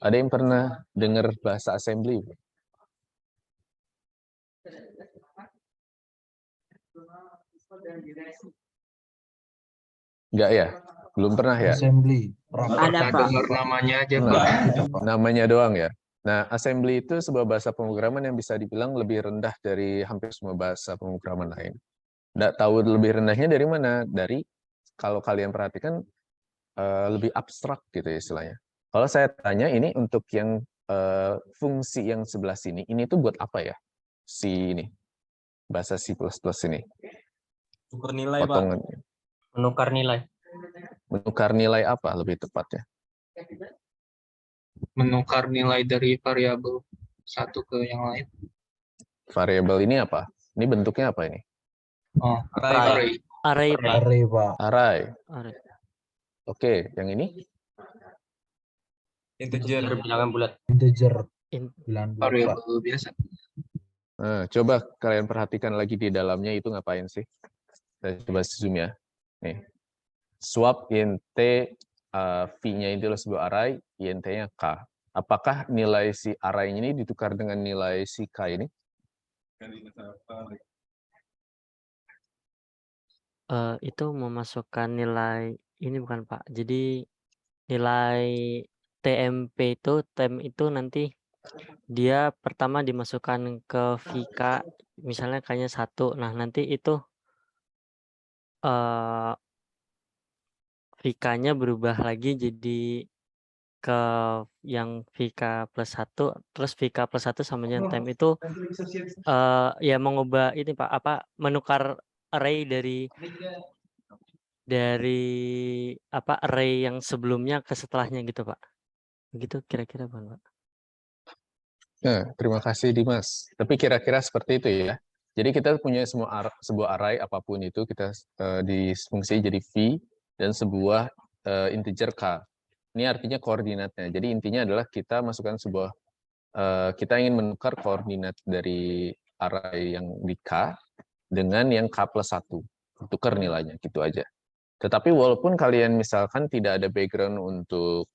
Ada yang pernah dengar bahasa assembly? Enggak ya? Belum pernah ya? Assembly. Ada, Pak. Dengar namanya aja, Nah, Pak. namanya doang ya. Nah, assembly itu sebuah bahasa pemrograman yang bisa dibilang lebih rendah dari hampir semua bahasa pemrograman lain. Nggak tahu lebih rendahnya dari mana? Dari kalau kalian perhatikan lebih abstrak gitu ya istilahnya. Kalau saya tanya ini untuk yang fungsi yang sebelah sini, ini tuh buat apa ya? Si ini bahasa C++ ini. Ukur nilai, Pak. Potongan. Menukar nilai. Menukar nilai apa lebih tepatnya? Menukar nilai dari variabel satu ke yang lain. Variabel ini apa? Ini bentuknya apa ini? Oh, Array. Array, Pak. Array, Pak. Array. Array. Oke, yang ini? Integer. Bilangan bulat. Integer. In- Variabel biasa. Nah, coba kalian perhatikan lagi di dalamnya itu ngapain sih? Saya coba zoom ya. Nih. Swap int v-nya itu adalah sebuah array, int-nya k. Apakah nilai si array ini ditukar dengan nilai si k ini? Itu memasukkan nilai ini bukan, Pak. Jadi nilai TMP itu nanti dia pertama dimasukkan ke VK, misalnya kayaknya 1. Nah, nanti itu VK-nya berubah lagi jadi ke yang VK plus 1, terus VK plus 1 sama dengan time itu ya mengubah ini Pak, menukar array dari array yang sebelumnya ke setelahnya gitu Pak. Begitu kira-kira Pak. Nah, terima kasih Dimas. Tapi kira-kira seperti itu ya. Jadi kita punya sebuah array apapun itu, kita difungsi jadi V dan sebuah integer K. Ini artinya koordinatnya. Jadi intinya adalah kita masukkan kita ingin menukar koordinat dari array yang di K dengan yang K plus 1. Tukar nilainya, gitu aja. Tetapi walaupun kalian misalkan tidak ada background untuk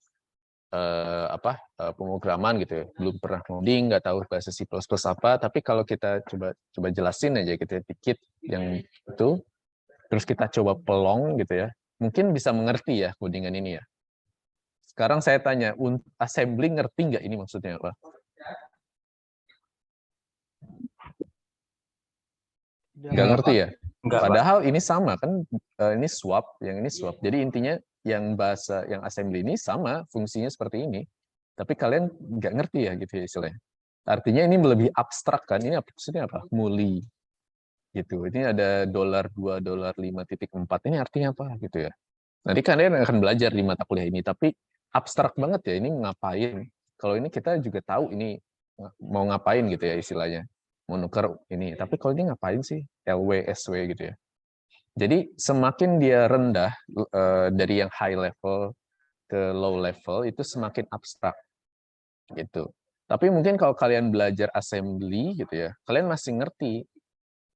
pemrograman gitu ya, belum pernah coding, nggak tahu bahasa C++ apa, tapi kalau kita coba jelasin aja gitu ya, dikit yang itu, terus kita coba pelong gitu ya, mungkin bisa mengerti ya codingan ini ya. Sekarang saya tanya, assembly ngerti nggak ini maksudnya apa? Nggak ngerti ya? Padahal ini sama kan, ini swap, yang ini swap. Jadi intinya yang bahasa yang assembly ini sama fungsinya seperti ini, tapi kalian nggak ngerti ya gitu ya istilahnya. Artinya ini lebih abstrak kan? Ini maksudnya apa? Muli gitu. Ini ada $2, $5.4. Ini artinya apa gitu ya? Nanti kalian akan belajar di mata kuliah ini, tapi abstrak banget ya. Ini ngapain? Kalau ini kita juga tahu ini mau ngapain gitu ya istilahnya. Mau nuker ini. Tapi kalau ini ngapain sih? LW, SW gitu ya. Jadi semakin dia rendah dari yang high level ke low level itu semakin abstrak gitu. Tapi mungkin kalau kalian belajar assembly gitu ya, kalian masih ngerti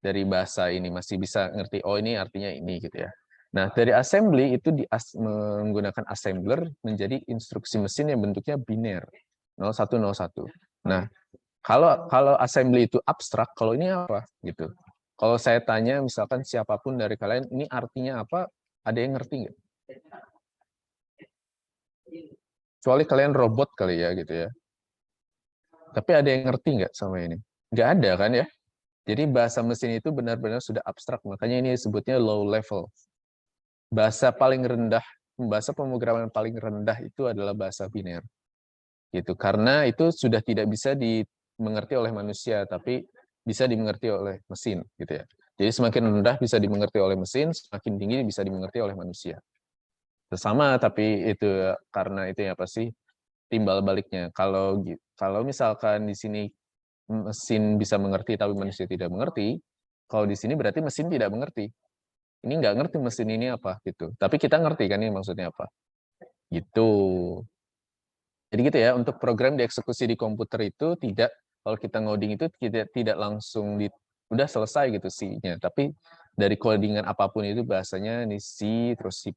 dari bahasa ini, masih bisa ngerti oh ini artinya ini gitu ya. Nah, dari assembly itu menggunakan assembler menjadi instruksi mesin yang bentuknya biner 0101. Nah, kalau assembly itu abstrak, kalau ini apa gitu. Kalau saya tanya misalkan siapapun dari kalian ini artinya apa, ada yang ngerti nggak? Kecuali kalian robot kali ya gitu ya. Tapi ada yang ngerti nggak sama ini? Nggak ada kan ya? Jadi bahasa mesin itu benar-benar sudah abstrak, makanya ini disebutnya low level. Bahasa paling rendah, bahasa pemrograman paling rendah itu adalah bahasa biner. Gitu. Karena itu sudah tidak bisa dimengerti oleh manusia, tapi bisa dimengerti oleh mesin, gitu ya. Jadi semakin rendah bisa dimengerti oleh mesin, semakin tinggi bisa dimengerti oleh manusia. Sama, tapi itu karena itu ya apa sih timbal baliknya. Kalau misalkan di sini mesin bisa mengerti tapi manusia tidak mengerti, kalau di sini berarti mesin tidak mengerti. Ini nggak ngerti mesin ini apa gitu. Tapi kita ngerti kan ini maksudnya apa. Gitu. Jadi gitu ya, untuk program dieksekusi di komputer itu tidak, kalau kita ngoding itu tidak langsung udah selesai gitu C-nya, tapi dari codingan apapun itu bahasanya ini C, terus C++,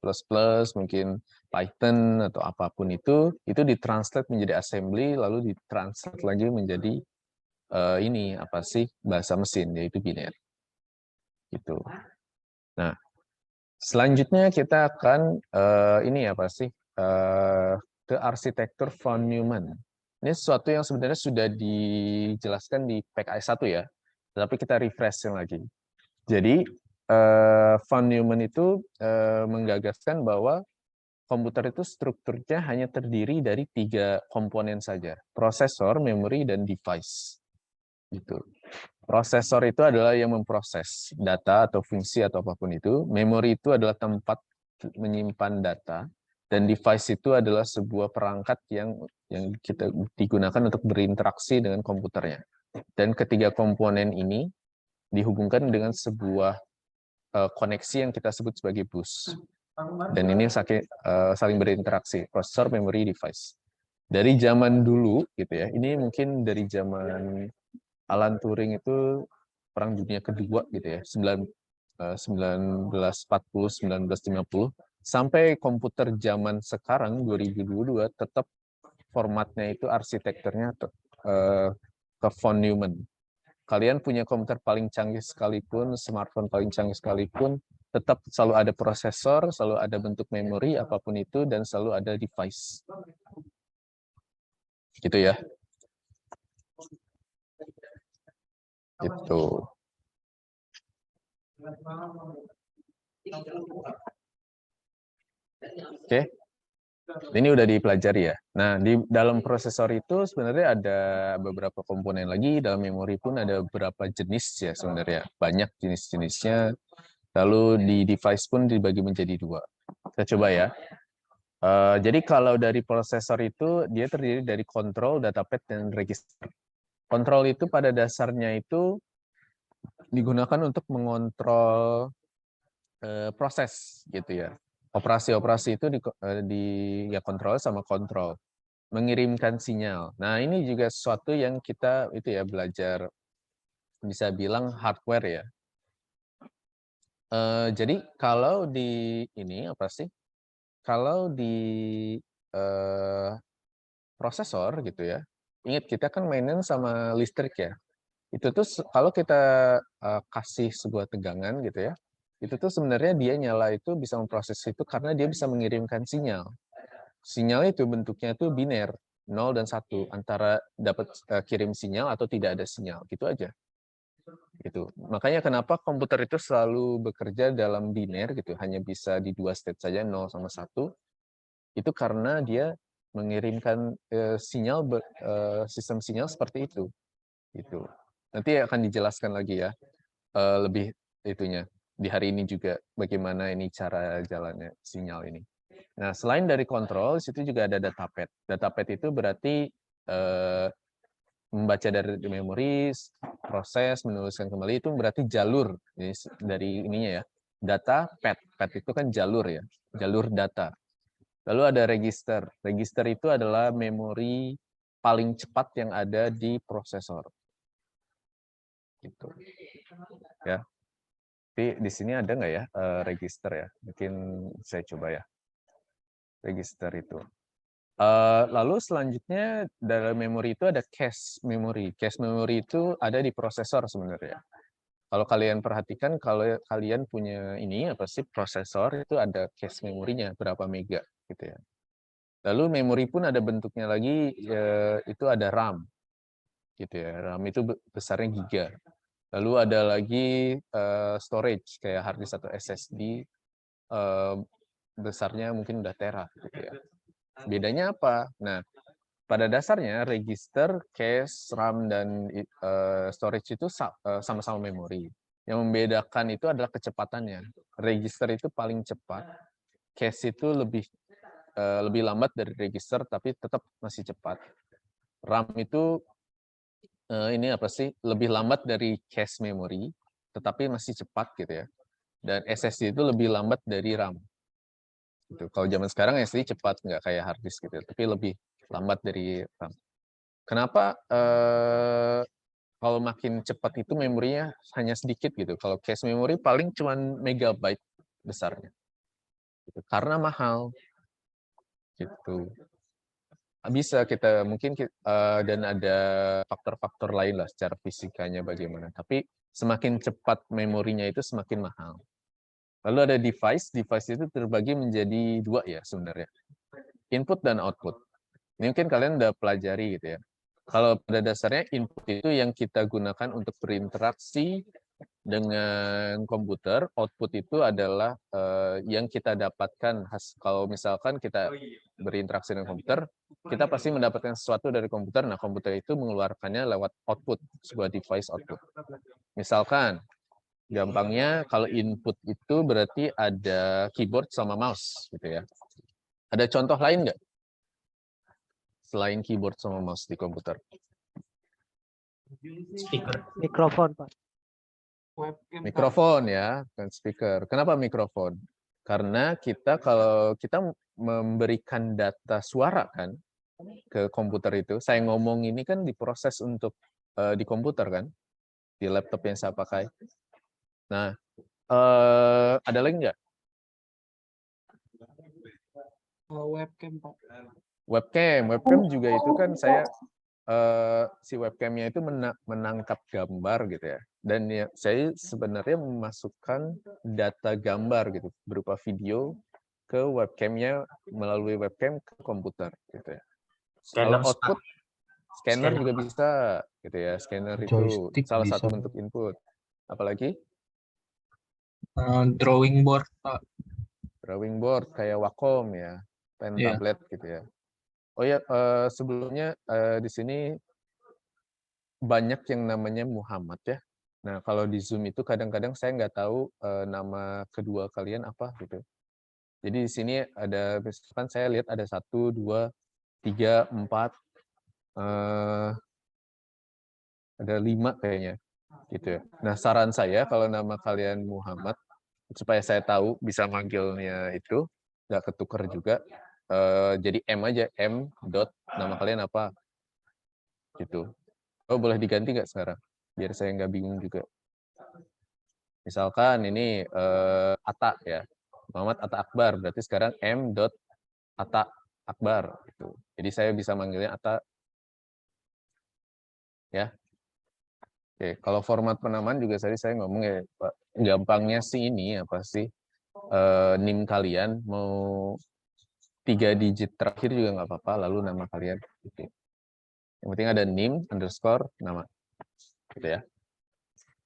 mungkin Python atau apapun itu ditranslate menjadi assembly, lalu ditranslate lagi menjadi ini apa sih bahasa mesin, yaitu biner. Gitu. Nah, selanjutnya kita akan ini apa sih ke arsitektur von Neumann. Ini sesuatu yang sebenarnya sudah dijelaskan di PKI 1 ya, tapi kita refresh lagi. Jadi von Neumann itu menggagaskan bahwa komputer itu strukturnya hanya terdiri dari 3 komponen saja, prosesor, memori, dan device. Gitu. Prosesor itu adalah yang memproses data atau fungsi atau apapun itu. Memori itu adalah tempat menyimpan data, dan device itu adalah sebuah perangkat yang kita digunakan untuk berinteraksi dengan komputernya. Dan ketiga komponen ini dihubungkan dengan sebuah koneksi yang kita sebut sebagai bus. Dan ini saling berinteraksi, prosesor, memori, device. Dari zaman dulu gitu ya, ini mungkin dari zaman Alan Turing itu Perang Dunia Kedua gitu ya, 1940-1950, sampai komputer zaman sekarang 2022 tetap formatnya itu arsitekturnya ke von Neumann. Kalian punya komputer paling canggih sekalipun, smartphone paling canggih sekalipun, tetap selalu ada prosesor, selalu ada bentuk memori apapun itu, dan selalu ada device. Gitu ya. Gitu. Oke. Ini udah dipelajari ya. Nah, di dalam prosesor itu sebenarnya ada beberapa komponen lagi, dalam memori pun ada beberapa jenis ya sebenarnya. Banyak jenis-jenisnya. Lalu di device pun dibagi menjadi dua. Kita coba ya. Jadi kalau dari prosesor itu, dia terdiri dari kontrol, datapad, dan register. Kontrol itu pada dasarnya itu digunakan untuk mengontrol proses gitu ya. Operasi-operasi itu ya kontrol sama kontrol, mengirimkan sinyal. Nah, ini juga sesuatu yang kita itu ya belajar, bisa bilang hardware ya. Jadi kalau di ini apa sih? Kalau di prosesor gitu ya. Ingat kita kan mainin sama listrik ya. Itu tuh kalau kita kasih sebuah tegangan gitu ya. Itu tuh sebenarnya dia nyala itu bisa memproses itu karena dia bisa mengirimkan sinyal. Sinyal itu bentuknya tuh biner, 0 dan 1, antara dapat kirim sinyal atau tidak ada sinyal, gitu aja. Gitu. Makanya kenapa komputer itu selalu bekerja dalam biner gitu, hanya bisa di 2 state saja, 0 sama 1. Itu karena dia mengirimkan sinyal sistem sinyal seperti itu. Gitu. Nanti akan dijelaskan lagi ya lebih itunya di hari ini juga bagaimana ini cara jalannya sinyal ini. Nah, selain dari kontrol, situ juga ada datapad. Datapad itu berarti membaca dari memori, proses, menuliskan kembali, itu berarti jalur. Jadi, dari ininya ya, data, pad itu kan jalur ya, jalur data. Lalu ada register. Register itu adalah memori paling cepat yang ada di prosesor. Gitu. Ya. Tapi di sini ada nggak ya register ya? Mungkin saya coba ya. Register itu. Lalu selanjutnya dalam memori itu ada cache memory. Cache memory itu ada di prosesor sebenarnya. Kalau kalian perhatikan, kalau kalian punya ini apa sih prosesor itu ada cache memorinya berapa mega gitu ya. Lalu memori pun ada bentuknya lagi, itu ada RAM gitu ya. RAM itu besarnya giga. Lalu ada lagi storage kayak hard disk atau SSD, besarnya mungkin udah tera gitu ya. Bedanya apa? Nah, pada dasarnya register, cache, RAM, dan storage itu sama-sama memori. Yang membedakan itu adalah kecepatannya. Register itu paling cepat, cache itu lebih lambat dari register, tapi tetap masih cepat. RAM itu ini apa sih? Lebih lambat dari cache memory, tetapi masih cepat gitu ya. Dan SSD itu lebih lambat dari RAM. Gitu. Kalau zaman sekarang SSD cepat, nggak kayak hard disk gitu, tapi lebih lambat dari RAM. Kenapa kalau makin cepat itu memorinya hanya sedikit gitu. Kalau cache memory paling cuma megabyte besarnya. Gitu. Karena mahal. Gitu. Bisa kita mungkin dan ada faktor-faktor lain lah secara fisikanya bagaimana. Tapi semakin cepat memorinya itu semakin mahal. Lalu ada device itu terbagi menjadi dua ya sebenarnya. Input dan output. Ini mungkin kalian udah pelajari gitu ya. Kalau pada dasarnya input itu yang kita gunakan untuk berinteraksi dengan komputer, output itu adalah yang kita dapatkan. Kalau misalkan kita berinteraksi dengan komputer, kita pasti mendapatkan sesuatu dari komputer. Nah, komputer itu mengeluarkannya lewat output, sebuah device output. Misalkan, gampangnya kalau input itu berarti ada keyboard sama mouse, gitu ya. Ada contoh lain nggak? Selain keyboard sama mouse di komputer. Speaker. Mikrofon, Pak. Mikrofon ya, dan speaker. Kenapa mikrofon? Karena kalau kita memberikan data suara kan ke komputer itu, saya ngomong ini kan diproses untuk di komputer kan, di laptop yang saya pakai. Nah, ada lagi nggak? Webcam, Pak. Webcam juga itu kan si webcamnya itu menangkap gambar gitu ya. Dan ya, saya sebenarnya memasukkan data gambar gitu berupa video ke webcamnya melalui webcam ke komputer gitu ya. Kalau output Scanner Scanner. juga bisa, gitu ya. Scanner itu Joystick salah bisa, satu Pak. bentuk input. Apalagi Drawing board, Pak. drawing board kayak Wacom ya, pen Iya. tablet gitu ya. Oh ya, sebelumnya di sini banyak yang namanya Muhammad ya. Nah, kalau di Zoom itu kadang-kadang saya nggak tahu nama kedua kalian apa gitu. Jadi di sini ada, misalkan saya lihat ada 1, 2, 3, 4, ada 5 kayaknya gitu ya. Nah, saran saya kalau nama kalian Muhammad, supaya saya tahu bisa manggilnya itu nggak ketukar juga, jadi M aja, M dot nama kalian apa gitu. Oh, boleh diganti nggak sekarang biar saya nggak bingung juga. Misalkan ini Atta ya, Muhammad Atta Akbar, berarti sekarang M dot Atta Akbar gitu. Jadi saya bisa manggilnya Atta ya. Oke, kalau format penamaan juga tadi saya ngomong ya, Pak, gampangnya sih ini apa sih, NIM kalian mau 3 digit terakhir juga nggak apa-apa, lalu nama kalian. Gitu. Yang penting ada NIM underscore nama, gitu ya.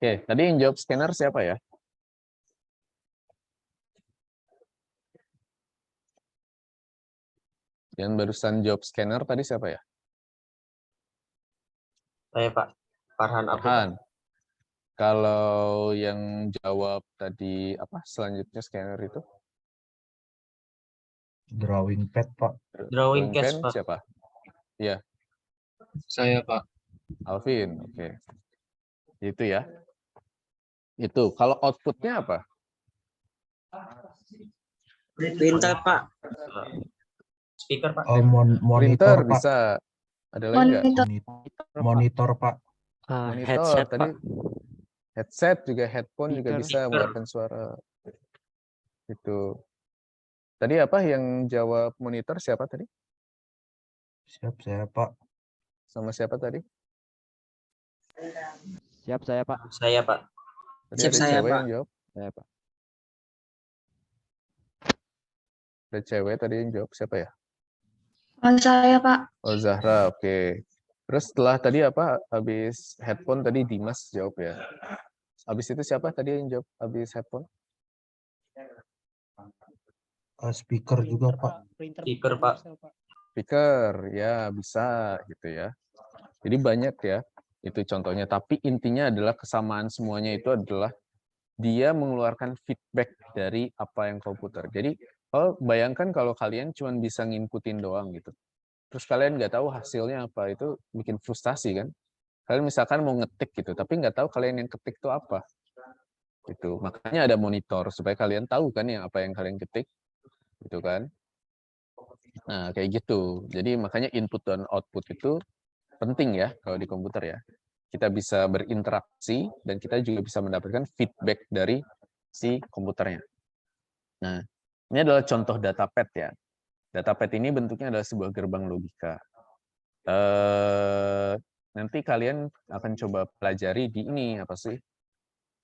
Oke, tadi yang jawab scanner siapa ya? Yang barusan jawab scanner tadi siapa ya? Saya Pak. Farhan Abdul. Farhan. Kalau yang jawab tadi apa selanjutnya scanner itu? Drawing pad, Pak. Drawing cash, pen Pak. siapa? Iya, Saya, Pak. Alvin. Oke. Itu ya. Itu. Kalau outputnya apa? Printer, Pak. Speaker, Pak. Oh, monitor, Printer Pak. bisa. Ada lagi nggak? Monitor, Pak. Monitor Headset, tadi. Pak. Headset juga, headphone juga Speaker. bisa mengeluarkan suara. Itu. Tadi apa yang jawab monitor siapa tadi? Siap, saya, Pak. Sama siapa tadi? Siap saya Pak. Saya, Pak. Tadi Siap ada saya, cewek Pak. yang jawab. Saya Pak. Ada cewek tadi yang jawab siapa ya? Saya Pak. Oh, Zahra, oke. Terus setelah tadi apa? Habis headphone tadi Dimas jawab ya. Habis itu siapa tadi yang jawab habis headphone? Speaker juga, Pak. Speaker, Pak. Speaker, ya bisa gitu ya. Jadi banyak ya, itu contohnya. Tapi intinya adalah kesamaan semuanya itu adalah dia mengeluarkan feedback dari apa yang komputer. Jadi, bayangkan kalau kalian cuma bisa nginputin doang gitu. Terus kalian nggak tahu hasilnya apa, itu bikin frustasi kan. Kalian misalkan mau ngetik gitu, tapi nggak tahu kalian yang ketik itu apa. Gitu. Makanya ada monitor, supaya kalian tahu kan yang apa yang kalian ketik. Gitu kan. Nah, kayak gitu. Jadi makanya input dan output itu penting ya kalau di komputer ya. Kita bisa berinteraksi dan kita juga bisa mendapatkan feedback dari si komputernya. Nah, ini adalah contoh datapad ya. Datapad ini bentuknya adalah sebuah gerbang logika. Nanti kalian akan coba pelajari di ini apa sih?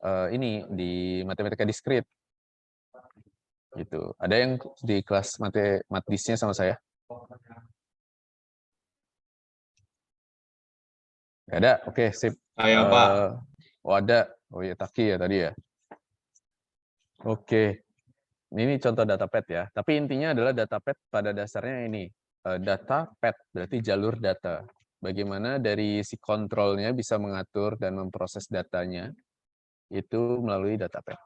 Ini di matematika diskrit. Gitu. Ada yang di kelas matdisnya sama saya? Nggak ada? Oke, sip. Saya, Pak. Oh, ada. Oh ya, Taki ya tadi ya. Oke. Ini contoh datapad ya. Tapi intinya adalah datapad pada dasarnya ini. Datapad berarti jalur data. Bagaimana dari si kontrolnya bisa mengatur dan memproses datanya itu melalui datapad.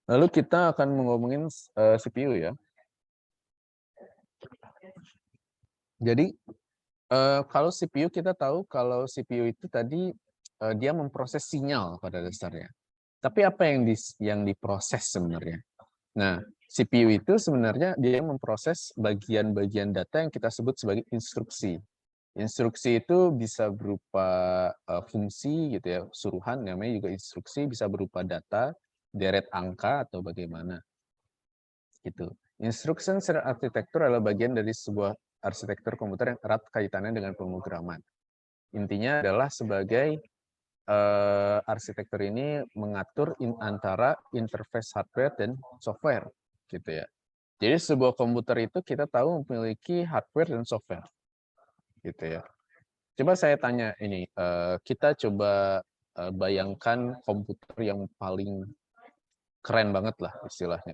Lalu kita akan ngomongin CPU ya. Jadi kalau CPU kita tahu kalau CPU itu tadi dia memproses sinyal pada dasarnya. Tapi apa yang diproses sebenarnya? Nah, CPU itu sebenarnya dia memproses bagian-bagian data yang kita sebut sebagai instruksi. Instruksi itu bisa berupa fungsi gitu ya, suruhan namanya juga instruksi, bisa berupa data, deret angka atau bagaimana. Gitu. Instruction secara arsitektur adalah bagian dari sebuah arsitektur komputer yang erat kaitannya dengan pemrograman. Intinya adalah sebagai arsitektur ini mengatur antara interface hardware dan software, gitu ya. Jadi sebuah komputer itu kita tahu memiliki hardware dan software, gitu ya. Coba saya tanya ini, kita coba bayangkan komputer yang paling keren banget lah istilahnya.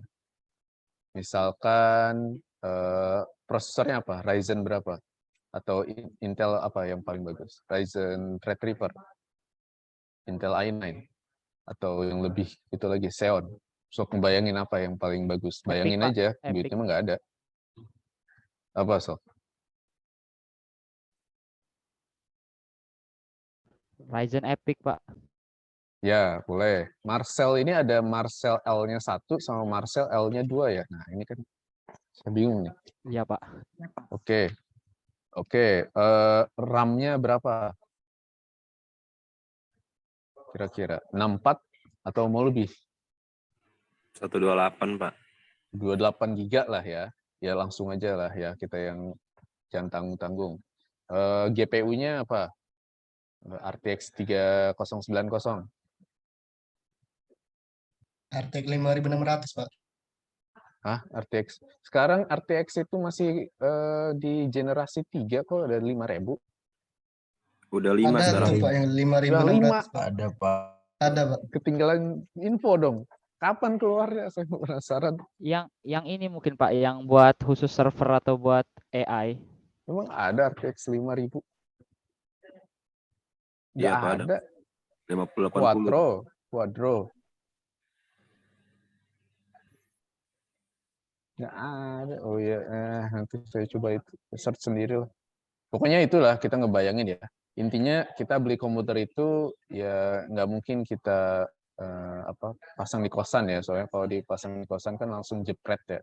Misalkan prosesornya apa? Ryzen berapa? Atau Intel apa yang paling bagus? Ryzen Threadripper, Intel i9, atau yang lebih itu lagi Xeon. So ngebayangin apa yang paling bagus? Bayangin Pak. aja, Epic. duitnya mah nggak ada. Apa so? Ryzen Epic, Pak. Ya, boleh. Marcel ini ada Marcel L-nya 1 sama Marcel L-nya 2 ya. Nah, ini kan saya bingung nih. Iya, Pak. Oke. Oke, RAM-nya berapa? Kira-kira 64 atau mau lebih? 128, Pak. 28 giga lah ya. Ya langsung aja lah ya, kita yang jangan tanggung-tanggung. GPU-nya apa? RTX 3090. RTX 5600, Pak. Hah, RTX? Sekarang RTX itu masih di generasi 3 kok, ada 5000. Udah 5 Ada sekarang. tuh, Pak, yang Yang 5600, Pak. Ada, Pak. Ada, Pak. Ketinggalan info dong. Kapan keluarnya? Saya penasaran. Yang ini mungkin Pak, yang buat khusus server atau buat AI. Memang ada RTX 5000? Nggak Iya, Pak, ada. 5080. Quadro. Nggak ada. Oh ya, nanti saya coba itu search sendiri lah. Pokoknya itulah kita ngebayangin ya. Intinya kita beli komputer itu ya nggak mungkin kita pasang di kosan ya. Soalnya kalau dipasang di kosan kan langsung jepret ya.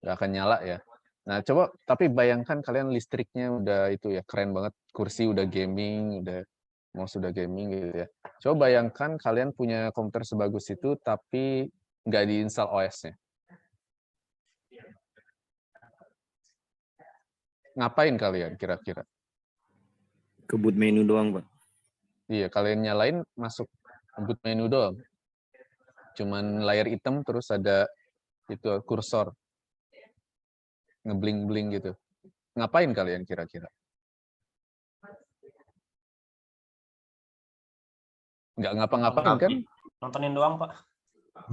Nggak akan nyala ya. Nah coba tapi bayangkan kalian listriknya udah itu ya keren banget. Kursi udah gaming, udah mouse udah gaming gitu ya. Coba bayangkan kalian punya komputer sebagus itu tapi nggak diinstal OS-nya. Ngapain kalian kira-kira? Ke boot menu doang, Pak. Iya, kalian nyalain masuk boot menu doang. Cuman layar hitam terus ada itu kursor ngebling-bling gitu. Ngapain kalian kira-kira? Nggak ngapa-ngapain kan? Nontonin doang, Pak.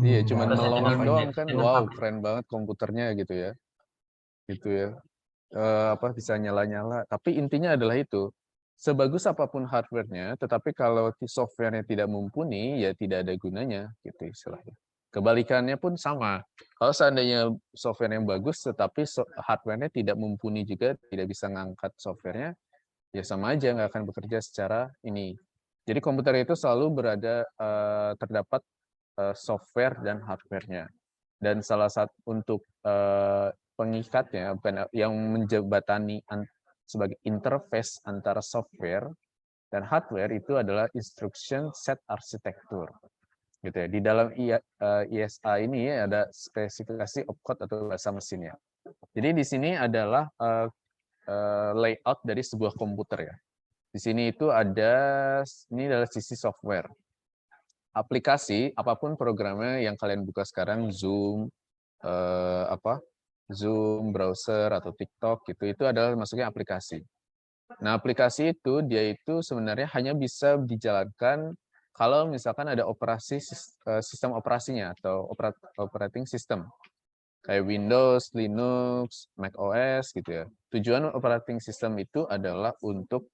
Iya, cuman Terus melongin channel doang project, kan. channel Wow, public. keren banget komputernya gitu ya. Gitu ya. Bisa nyala-nyala. Tapi intinya adalah itu. Sebagus apapun hardware-nya, tetapi kalau software-nya tidak mumpuni, ya tidak ada gunanya, gitu istilahnya. Kebalikannya pun sama. Kalau seandainya software yang bagus, tetapi hardware-nya tidak mumpuni juga, tidak bisa ngangkat software-nya, ya sama aja, nggak akan bekerja secara ini. Jadi komputer itu selalu berada, terdapat software dan hardware-nya. Dan salah satu untuk pengikatnya, yang menjembatani sebagai interface antara software dan hardware itu adalah instruction set architecture. Gitu ya. Di dalam ISA ini ada spesifikasi opcode atau bahasa mesinnya. Jadi di sini adalah layout dari sebuah komputer ya. Di sini itu ada, ini adalah sisi software. Aplikasi, apapun programnya yang kalian buka sekarang, Zoom, Zoom, browser, atau TikTok, gitu, itu adalah masuknya aplikasi. Nah, aplikasi itu, dia itu sebenarnya hanya bisa dijalankan kalau misalkan ada sistem operasinya, atau operating system. Kayak Windows, Linux, Mac OS, gitu ya. Tujuan operating system itu adalah untuk,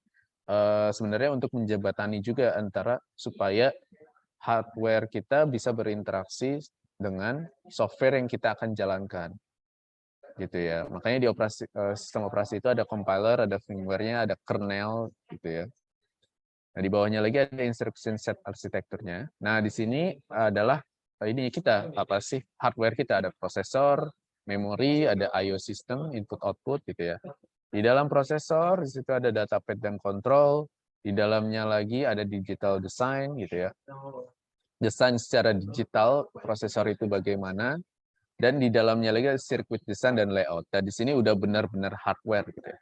sebenarnya untuk menjembatani juga antara supaya hardware kita bisa berinteraksi dengan software yang kita akan jalankan. Gitu ya. Makanya di sistem operasi itu ada compiler, ada firmware-nya, ada kernel gitu ya. Nah, di bawahnya lagi ada instruction set arsitekturnya. Nah, di sini adalah ini kita apa sih hardware kita, ada prosesor, memori, ada I/O system, input output gitu ya. Di dalam prosesor di situ ada data pad dan control, di dalamnya lagi ada digital design gitu ya. Desain secara digital prosesor itu bagaimana, dan di dalamnya lagi ada circuit design dan layout. Dan di sini udah benar-benar hardware gitu ya.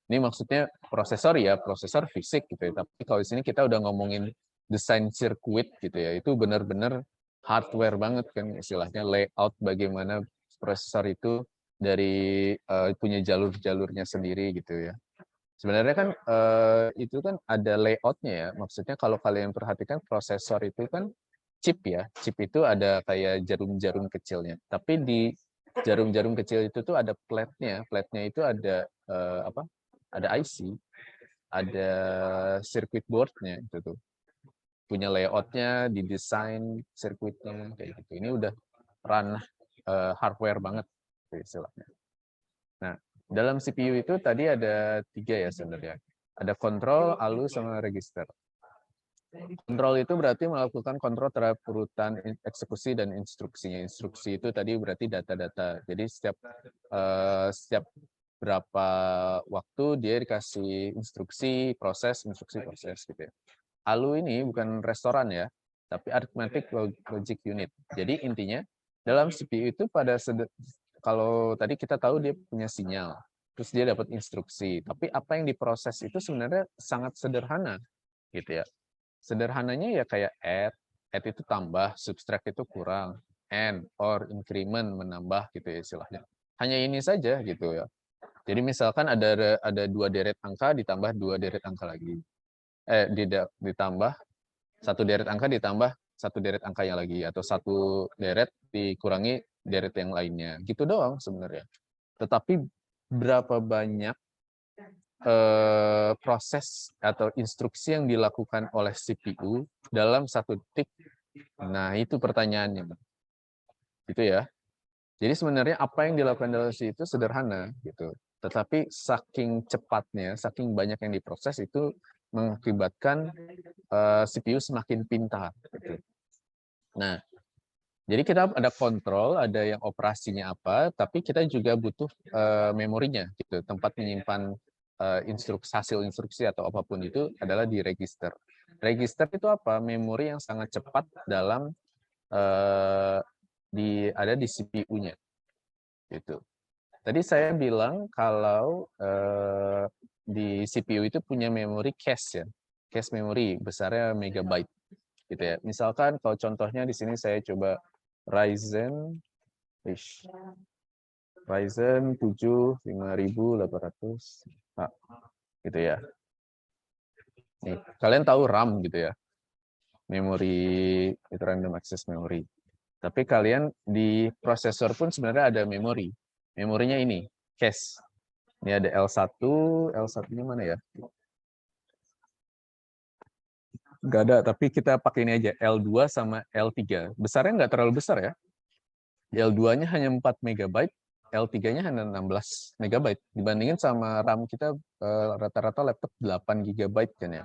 Ini maksudnya prosesor ya, prosesor fisik gitu ya. Tapi kalau di sini kita udah ngomongin desain sirkuit gitu ya, itu benar-benar hardware banget kan istilahnya, layout bagaimana prosesor itu dari punya jalur-jalurnya sendiri gitu ya. Sebenarnya kan itu kan ada layoutnya ya. Maksudnya kalau kalian perhatikan prosesor itu kan chip ya. Chip itu ada kayak jarum-jarum kecilnya. Tapi di jarum-jarum kecil itu tuh ada plate-nya. Plate-nya itu ada apa? Ada IC, ada circuit board-nya itu tuh. Punya layout-nya, didesain sirkuitnya kayak gitu. Ini udah ranah hardware banget istilahnya. Nah, dalam CPU itu tadi ada 3 ya sebenarnya. Ada kontrol, ALU, sama register. Kontrol itu berarti melakukan kontrol terhadap urutan eksekusi dan instruksinya. Instruksi itu tadi berarti data-data. Jadi setiap berapa waktu dia dikasih instruksi, proses gitu ya. ALU ini bukan restoran ya, tapi Arithmetic Logic Unit. Jadi intinya dalam CPU itu kalau tadi kita tahu dia punya sinyal, terus dia dapat instruksi. Tapi apa yang diproses itu sebenarnya sangat sederhana, gitu ya. Sederhananya ya kayak add itu tambah, subtract itu kurang, and, or, increment menambah gitu ya istilahnya. Hanya ini saja gitu ya. Jadi misalkan ada 2 deret angka ditambah 2 deret angka lagi. Ditambah 1 deret angka ditambah 1 deret angka yang lagi, atau 1 deret dikurangi deret yang lainnya. Gitu doang sebenarnya. Tetapi berapa banyak proses atau instruksi yang dilakukan oleh CPU dalam satu detik? Nah, itu pertanyaannya. Gitu ya. Jadi sebenarnya apa yang dilakukan dalam CPU itu sederhana gitu. Tetapi saking cepatnya, saking banyak yang diproses itu mengakibatkan CPU semakin pintar. Gitu. Nah, jadi kita ada kontrol, ada yang operasinya apa, tapi kita juga butuh memorinya, gitu. Tempat menyimpan hasil instruksi atau apapun itu adalah di register. Register itu apa? Memori yang sangat cepat dalam ada di CPU-nya. Gitu. Tadi saya bilang kalau di CPU itu punya memori cache ya. Cache memori besarnya megabyte gitu ya. Misalkan kalau contohnya di sini saya coba Ryzen 7 5800 gitu ya. Nih, kalian tahu RAM gitu ya. Memori itu random access memory. Tapi kalian di prosesor pun sebenarnya ada memori. Memorinya ini, cache. Ini ada L1, L1-nya mana ya? Nggak ada, tapi kita pakai ini aja, L2 sama L3. Besarnya nggak terlalu besar ya. L2-nya hanya 4 MB, L3-nya hanya 16 MB. Dibandingin sama RAM kita rata-rata laptop 8 GB kan ya.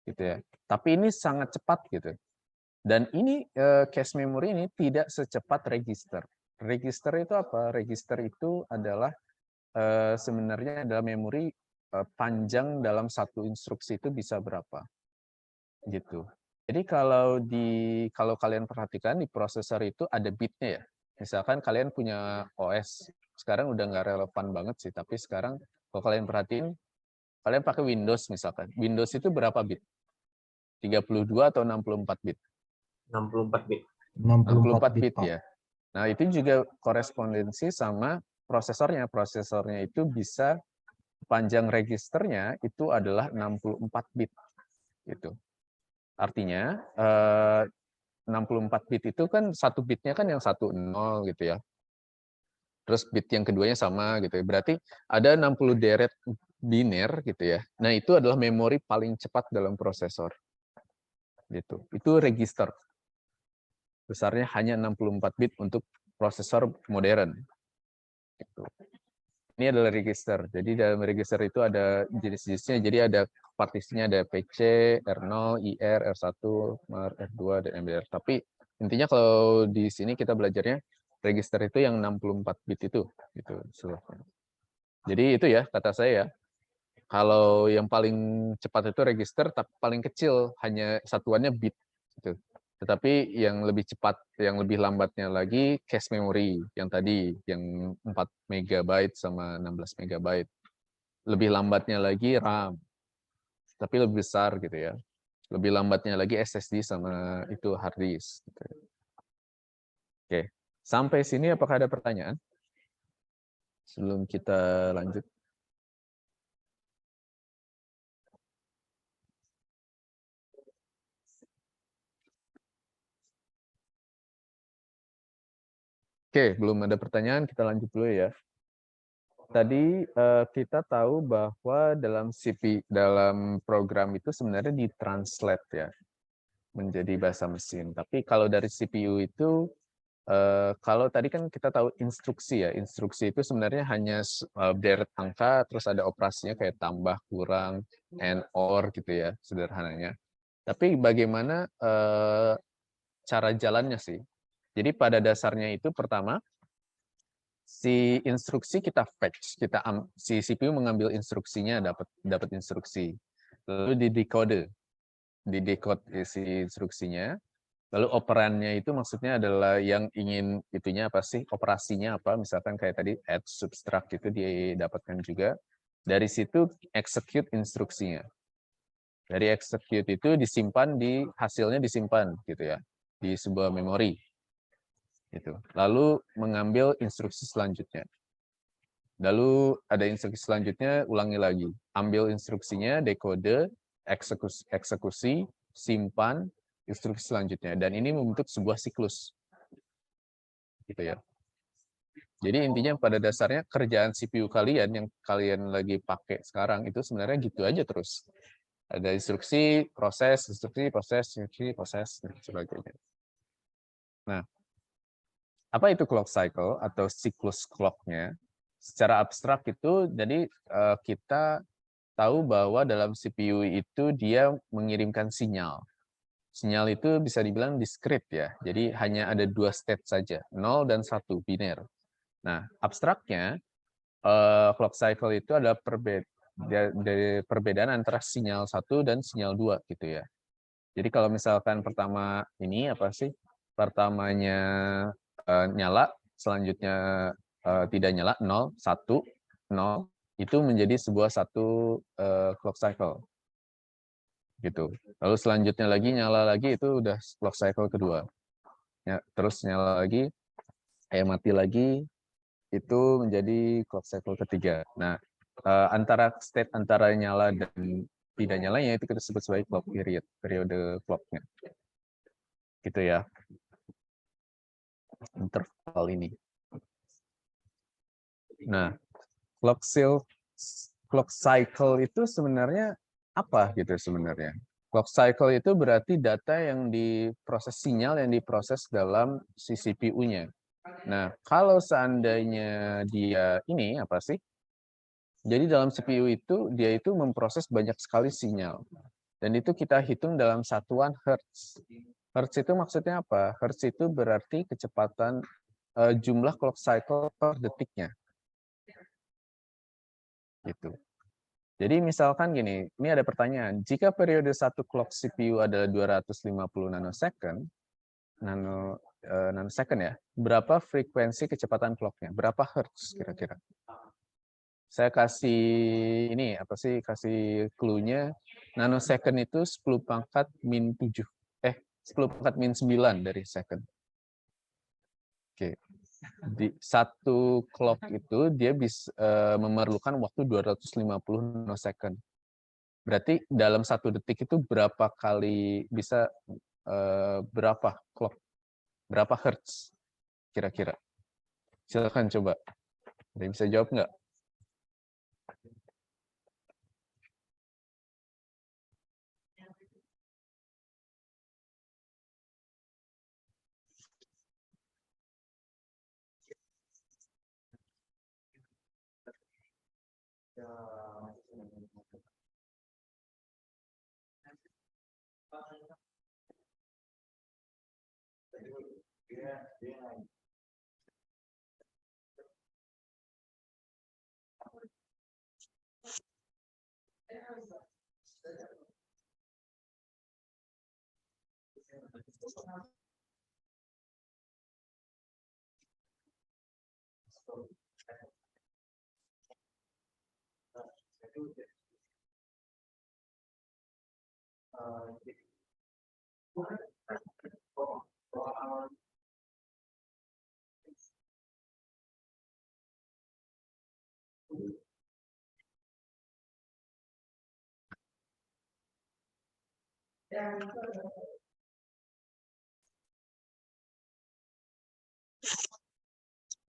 Gitu ya. Tapi ini sangat cepat gitu. Dan ini cache memory ini tidak secepat register. Register itu apa? Register itu adalah sebenarnya adalah memori panjang dalam satu instruksi itu bisa berapa gitu. Jadi kalau kalian perhatikan di prosesor itu ada bitnya ya. Misalkan kalian punya OS, sekarang udah nggak relevan banget sih, tapi sekarang kalau kalian perhatiin, kalian pakai Windows misalkan. Windows itu berapa bit? 32 atau 64 bit? 64 bit. 64 bit ya. Nah, itu juga korespondensi sama prosesornya. Prosesornya itu bisa panjang registernya itu adalah 64 bit. Gitu. Artinya 64 bit itu kan satu bitnya kan yang 10 gitu ya. Terus bit yang keduanya sama gitu ya. Berarti ada 60 deret biner gitu ya. Nah, itu adalah memori paling cepat dalam prosesor. Gitu. Itu register. Besarnya hanya 64 bit untuk prosesor modern. Gitu. Ini adalah register. Jadi dalam register itu ada jenis-jenisnya. Jadi ada partisinya, ada PC, R0, IR, R1, MAR, R2, dan MBR. Tapi intinya kalau di sini kita belajarnya register itu yang 64 bit itu. Gitu. Jadi itu ya kata saya ya. Kalau yang paling cepat itu register, tapi paling kecil hanya satuannya bit. Gitu. Tetapi yang lebih cepat, yang lebih lambatnya lagi cache memory yang tadi, yang 4 MB sama 16 MB. Lebih lambatnya lagi RAM, tapi lebih besar gitu ya. Lebih lambatnya lagi SSD sama itu hard disk. Gitu. Oke, sampai sini apakah ada pertanyaan? Sebelum kita lanjut. Oke, belum ada pertanyaan, kita lanjut dulu ya. Tadi kita tahu bahwa dalam program itu sebenarnya ditranslate ya menjadi bahasa mesin. Tapi kalau dari CPU itu kalau tadi kan kita tahu instruksi ya, instruksi itu sebenarnya hanya deret angka, terus ada operasinya kayak tambah, kurang, and, or gitu ya, sederhananya. Tapi bagaimana cara jalannya sih? Jadi pada dasarnya itu pertama, si instruksi kita fetch, si CPU mengambil instruksinya, dapat instruksi, lalu didecode isi instruksinya. Lalu operannya itu maksudnya adalah yang ingin itunya apa sih, operasinya apa, misalkan kayak tadi add, subtract itu didapatkan juga. Dari situ execute instruksinya. Dari execute itu hasilnya disimpan gitu ya, di sebuah memori. Gitu. Lalu mengambil instruksi selanjutnya. Lalu ada instruksi selanjutnya, ulangi lagi. Ambil instruksinya, dekode, eksekusi, simpan, instruksi selanjutnya. Dan ini membentuk sebuah siklus. Gitu ya. Jadi intinya pada dasarnya kerjaan CPU kalian yang kalian lagi pakai sekarang itu sebenarnya gitu aja terus. Ada instruksi, proses, dan sebagainya. Nah, apa itu clock cycle atau siklus clock-nya? Secara abstrak itu, jadi kita tahu bahwa dalam CPU itu dia mengirimkan sinyal. Sinyal itu bisa dibilang discrete ya, jadi hanya ada 2 state saja, 0 dan 1, biner. Nah, abstraknya, clock cycle itu adalah perbedaan antara sinyal 1 dan sinyal 2 gitu ya. Jadi kalau misalkan pertama ini apa sih? Pertamanya nyala, selanjutnya tidak nyala, 0, 1, 0, itu menjadi satu clock cycle. Gitu. Lalu selanjutnya lagi nyala lagi itu udah clock cycle kedua. Ya, terus nyala lagi, mati lagi, itu menjadi clock cycle ketiga. Nah, antara state antara nyala dan tidak nyalanya itu kita sebut sebagai clock period, periode clock-nya. Gitu ya. Interval ini. Nah, clock cycle itu sebenarnya apa gitu sebenarnya? Clock cycle itu berarti data yang diproses, sinyal yang diproses dalam si CPU-nya. Nah, kalau seandainya dia ini apa sih? Jadi dalam CPU itu dia itu memproses banyak sekali sinyal. Dan itu kita hitung dalam satuan hertz. Hertz itu maksudnya apa? Hertz itu berarti kecepatan jumlah clock cycle per detiknya. Gitu. Jadi misalkan gini, ini ada pertanyaan, jika periode satu clock CPU adalah 250 nanosecond, nanosecond ya, berapa frekuensi kecepatan clock-nya? Berapa hertz kira-kira? Saya kasih ini apa sih? Kasih clue-nya. Nanosecond itu 10 pangkat min 7. 10 pangkat min 9 dari second. Oke. Di satu clock itu dia bisa memerlukan waktu 250 nanosecond. Berarti dalam satu detik itu berapa kali bisa berapa clock? Berapa hertz kira-kira? Silakan coba. Ada yang bisa jawab nggak?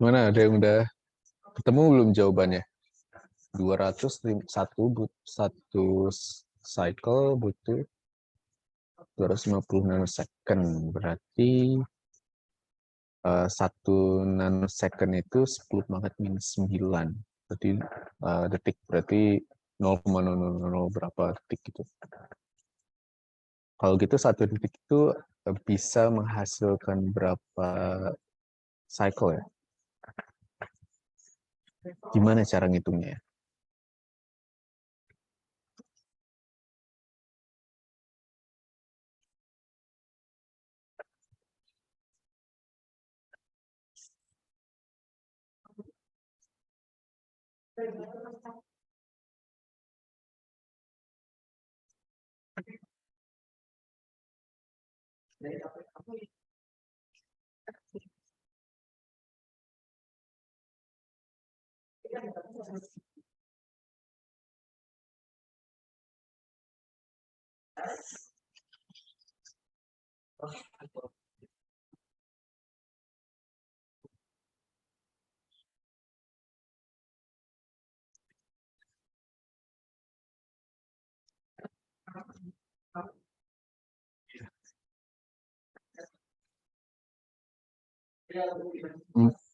Mana ada yang udah ketemu belum jawabannya? 201 satu cycle butuh 250 nanosecond. Berarti 1 nanosecond itu 10 pangkat minus 9. Berarti detik. Berarti 0,000 berapa detik gitu. Kalau gitu 1 detik itu bisa menghasilkan berapa cycle ya? Gimana cara ngitungnya ya?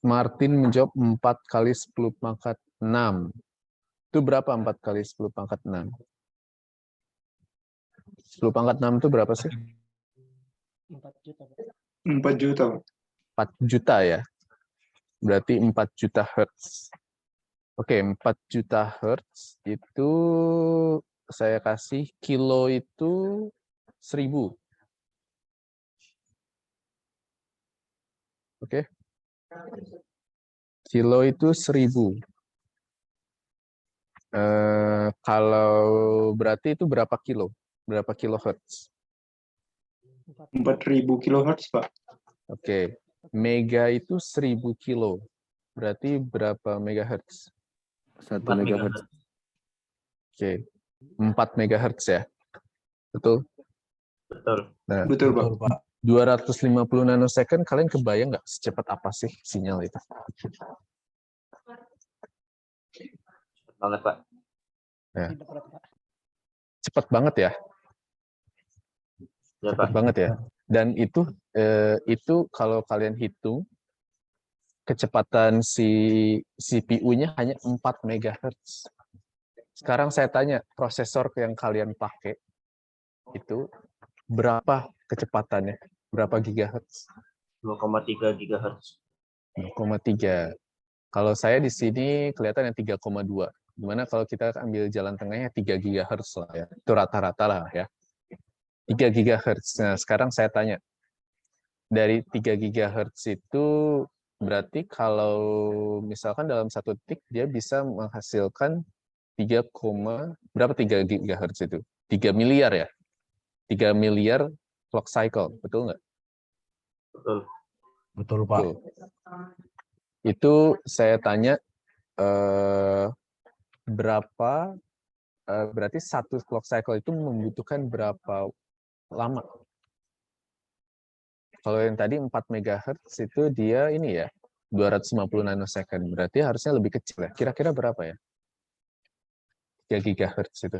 Martin menjawab 4 kali 10 pangkat 6. Itu berapa 4 kali 10 pangkat 6? 10 pangkat 6 itu berapa sih? 4 juta, Pak. 4 juta. 4 juta ya. Berarti 4 juta hertz. Oke, 4 juta hertz itu saya kasih kilo itu 1000. Oke. Kilo itu 1000. Kalau berarti itu berapa kilo? Berapa kilohertz? 4.000 kilohertz, Pak. Oke. Mega itu 1000 kilo. Berarti berapa megahertz? 1 megahertz. Oke. 4 megahertz ya. Betul? Betul. Nah, Betul, Pak. 250 nanosecond, kalian kebayang nggak secepat apa sih sinyal itu? Cepet banget, Pak. Ya. Tidak berat, Pak. Cepat banget ya. Ya, Cepat Pak. banget ya. Dan itu kalau kalian hitung kecepatan si CPU-nya hanya 4 MHz. Sekarang saya tanya, prosesor yang kalian pakai itu berapa kecepatannya? Berapa gigahertz? 2,3 gigahertz. 2,3. Kalau saya di sini kelihatan yang 3,2. Gimana kalau kita ambil jalan tengahnya 3 gigahertz lah ya. Itu rata-rata lah ya. 3 gigahertz. Nah, sekarang saya tanya, dari 3 gigahertz itu berarti kalau misalkan dalam 1 detik dia bisa menghasilkan 3, berapa 3 gigahertz itu? 3 miliar ya? 3 miliar clock cycle, betul nggak? Betul. Betul, Pak. Tuh. Itu saya tanya berapa, berarti 1 clock cycle itu membutuhkan berapa lama? Kalau yang tadi 4 MHz itu dia ini ya, 250 nanosecond. Berarti harusnya lebih kecil ya. Kira-kira berapa ya? 3 GHz itu.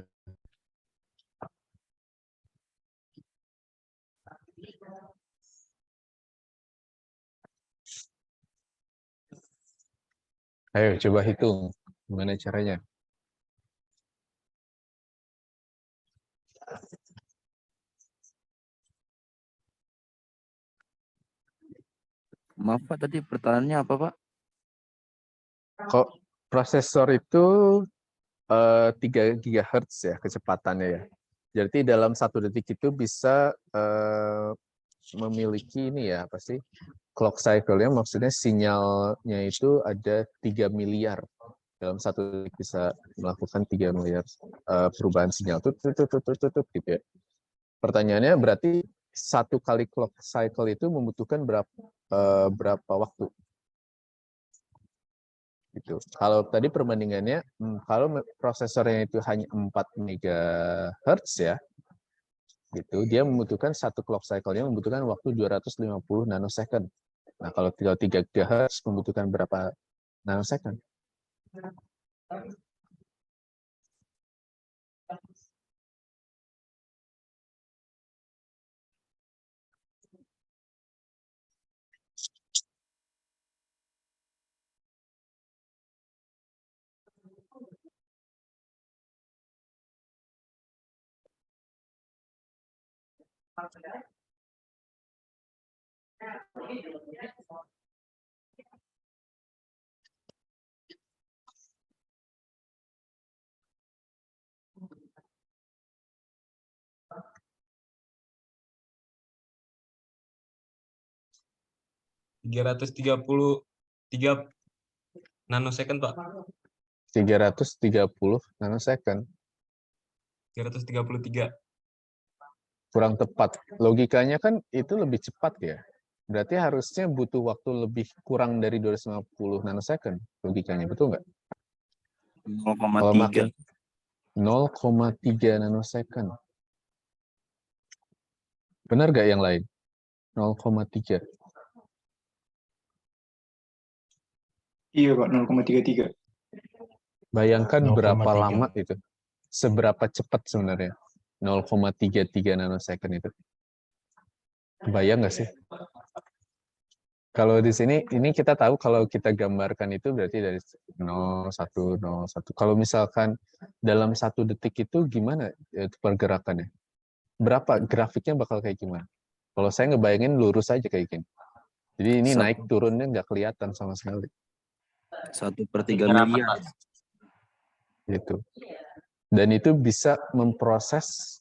Ayo coba hitung. Gimana caranya? Maaf, Pak, tadi pertanyaannya apa, Pak? Kok prosesor itu 3 GHz ya kecepatannya ya. Jadi dalam 1 detik itu bisa memiliki ini ya, apa sih? Clock cycle-nya maksudnya sinyalnya itu ada 3 miliar. Dalam 1 detik bisa melakukan 3 miliar perubahan sinyal. Tutup gitu ya. Pertanyaannya berarti 1 kali clock cycle itu membutuhkan berapa waktu? Gitu. Kalau tadi perbandingannya, kalau prosesornya itu hanya 4 MHz ya, gitu, dia membutuhkan 1 clock cycle-nya membutuhkan waktu 250 nanosecond. Nah, kalau 3 GHz membutuhkan berapa nanosecond? tiga nanosecond, Pak. 330 nanosecond. 333. Kurang tepat. Logikanya kan itu lebih cepat ya. Berarti harusnya butuh waktu lebih kurang dari 250 nanosecond. Logikanya, betul nggak? 0,3. 0,3 nanosecond. Benar nggak yang lain? 0,3. Iya Pak, 0,33. Bayangkan 0,3. berapa lama itu. Seberapa cepat sebenarnya 0,33 nanosecond itu. Kebayang nggak sih? Kalau di sini, ini kita tahu kalau kita gambarkan itu berarti dari 0, 1, 0, 1. Kalau misalkan dalam 1 detik itu gimana pergerakannya? Berapa grafiknya bakal kayak gimana? Kalau saya ngebayangin lurus aja kayak gini. Jadi ini naik turunnya nggak kelihatan sama sekali. 1/3 miliar. Gitu. Dan itu bisa memproses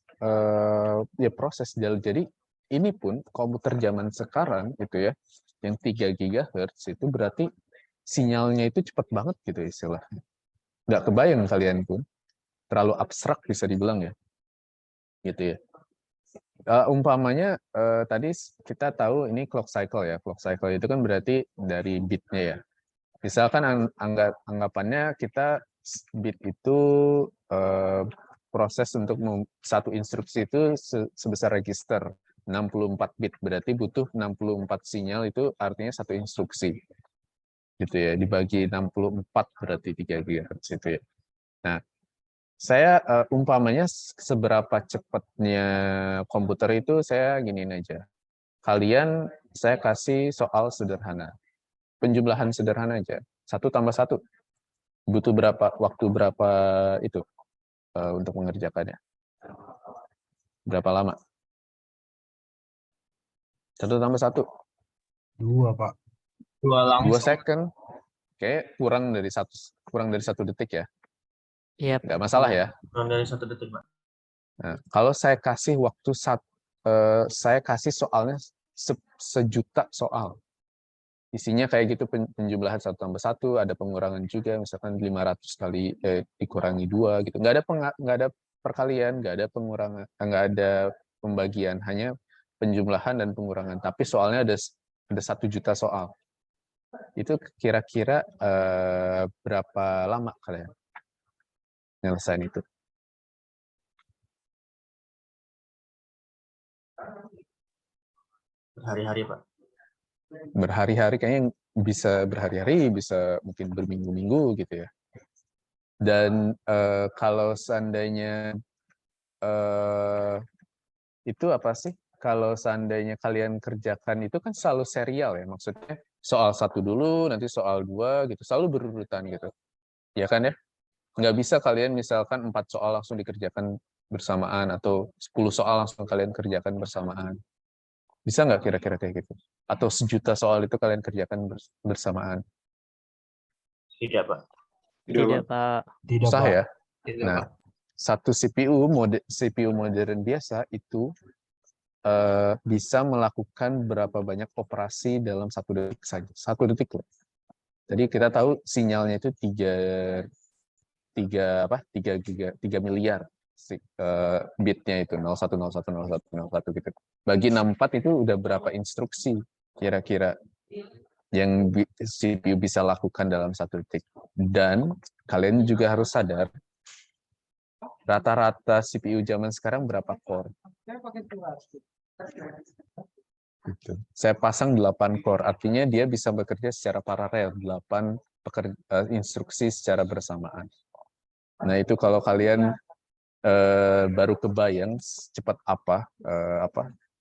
ya proses jalan. Jadi ini pun komputer zaman sekarang gitu ya, yang 3 GHz itu berarti sinyalnya itu cepat banget gitu istilahnya. Nggak kebayang kalian pun. Terlalu abstrak bisa dibilang ya. Gitu ya. Umpamanya tadi kita tahu ini clock cycle ya. Clock cycle itu kan berarti dari bitnya ya. Misalkan anggapannya kita bit itu proses untuk satu instruksi itu sebesar register 64 bit, berarti butuh 64 sinyal, itu artinya satu instruksi. Gitu ya, dibagi 64 berarti 3 GHz itu ya. Nah, saya umpamanya seberapa cepatnya komputer itu saya giniin aja. Kalian saya kasih soal sederhana. Penjumlahan sederhana aja. 1 tambah 1. Butuh waktu berapa itu untuk mengerjakannya? Berapa lama? 1 tambah 1. 2, Pak. 2 second. Kayak kurang dari 1 detik ya. Iya. Nggak masalah ya. Kurang dari 1 detik, Pak. Nah, kalau saya kasih waktu saya kasih soalnya sejuta soal. Isinya kayak gitu, penjumlahan 1 tambah 1, ada pengurangan juga, misalkan 500 kali dikurangi 2 gitu. Nggak ada perkalian, nggak ada pengurangan, nggak ada pembagian, hanya penjumlahan dan pengurangan. Tapi soalnya ada 1 juta soal. Itu kira-kira berapa lama kalian nyelesain itu? Berhari-hari, Pak. Berhari-hari, kayaknya bisa berhari-hari, bisa mungkin berminggu-minggu gitu ya. Dan kalau seandainya itu apa sih? Kalau seandainya kalian kerjakan itu kan selalu serial ya, maksudnya soal 1 dulu, nanti soal 2 gitu, selalu berurutan gitu. Ya kan ya? Nggak bisa kalian misalkan 4 soal langsung dikerjakan bersamaan, atau 10 soal langsung kalian kerjakan bersamaan. Bisa nggak kira-kira kayak gitu? Atau 1 juta soal itu kalian kerjakan bersamaan? Tidak, Pak. Tidak, Pak. Susah ya? Tidak, Nah, Pak. satu CPU modern biasa itu bisa melakukan berapa banyak operasi dalam 1 detik saja. 1 detik loh. Jadi kita tahu sinyalnya itu 3 miliar bitnya itu 01010101 gitu. Bagi 64 itu udah berapa instruksi kira-kira yang CPU bisa lakukan dalam 1 detik. Dan kalian juga harus sadar rata-rata CPU zaman sekarang berapa core? Gitu. Saya pasang 8 core, artinya dia bisa bekerja secara paralel, 8 instruksi secara bersamaan. Nah, itu kalau kalian baru kebayang cepat apa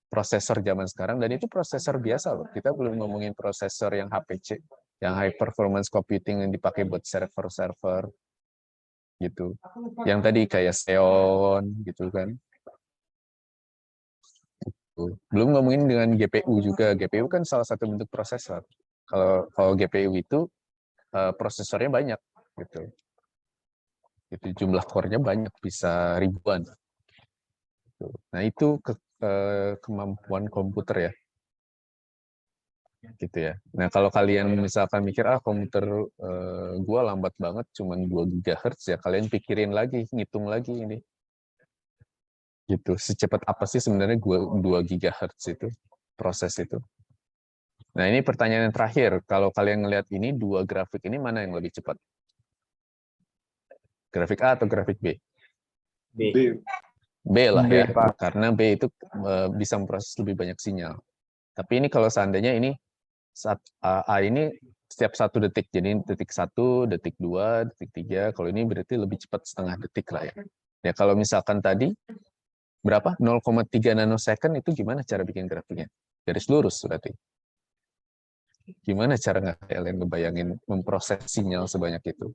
prosesor zaman sekarang, dan itu prosesor biasa loh. Kita belum ngomongin prosesor yang HPC, yang high performance computing yang dipakai buat server-server gitu. Yang tadi kayak Xeon gitu kan. Belum ngomongin dengan GPU juga. GPU kan salah satu bentuk prosesor. Kalau GPU itu prosesornya banyak gitu. Itu jumlah core-nya banyak, bisa ribuan. Nah, itu kemampuan komputer ya. Gitu ya. Nah, kalau kalian misalkan mikir komputer gua lambat banget cuman 2 GHz ya, kalian pikirin lagi, ngitung lagi ini. Gitu. Secepat apa sih sebenarnya 2 GHz itu proses itu? Nah, ini pertanyaan yang terakhir. Kalau kalian ngelihat ini, 2 grafik ini mana yang lebih cepat? Grafik A atau grafik B? B. B lah B, ya, Pak. karena B itu bisa memproses lebih banyak sinyal. Tapi ini kalau seandainya ini saat A ini setiap 1 detik, jadi detik 1, detik 2, detik 3, kalau ini berarti lebih cepat setengah detik lah ya. Ya kalau misalkan tadi berapa? 0,3 nanosecond itu gimana cara bikin grafiknya? Garis lurus berarti. Gimana cara kalian ngebayangin memproses sinyal sebanyak itu?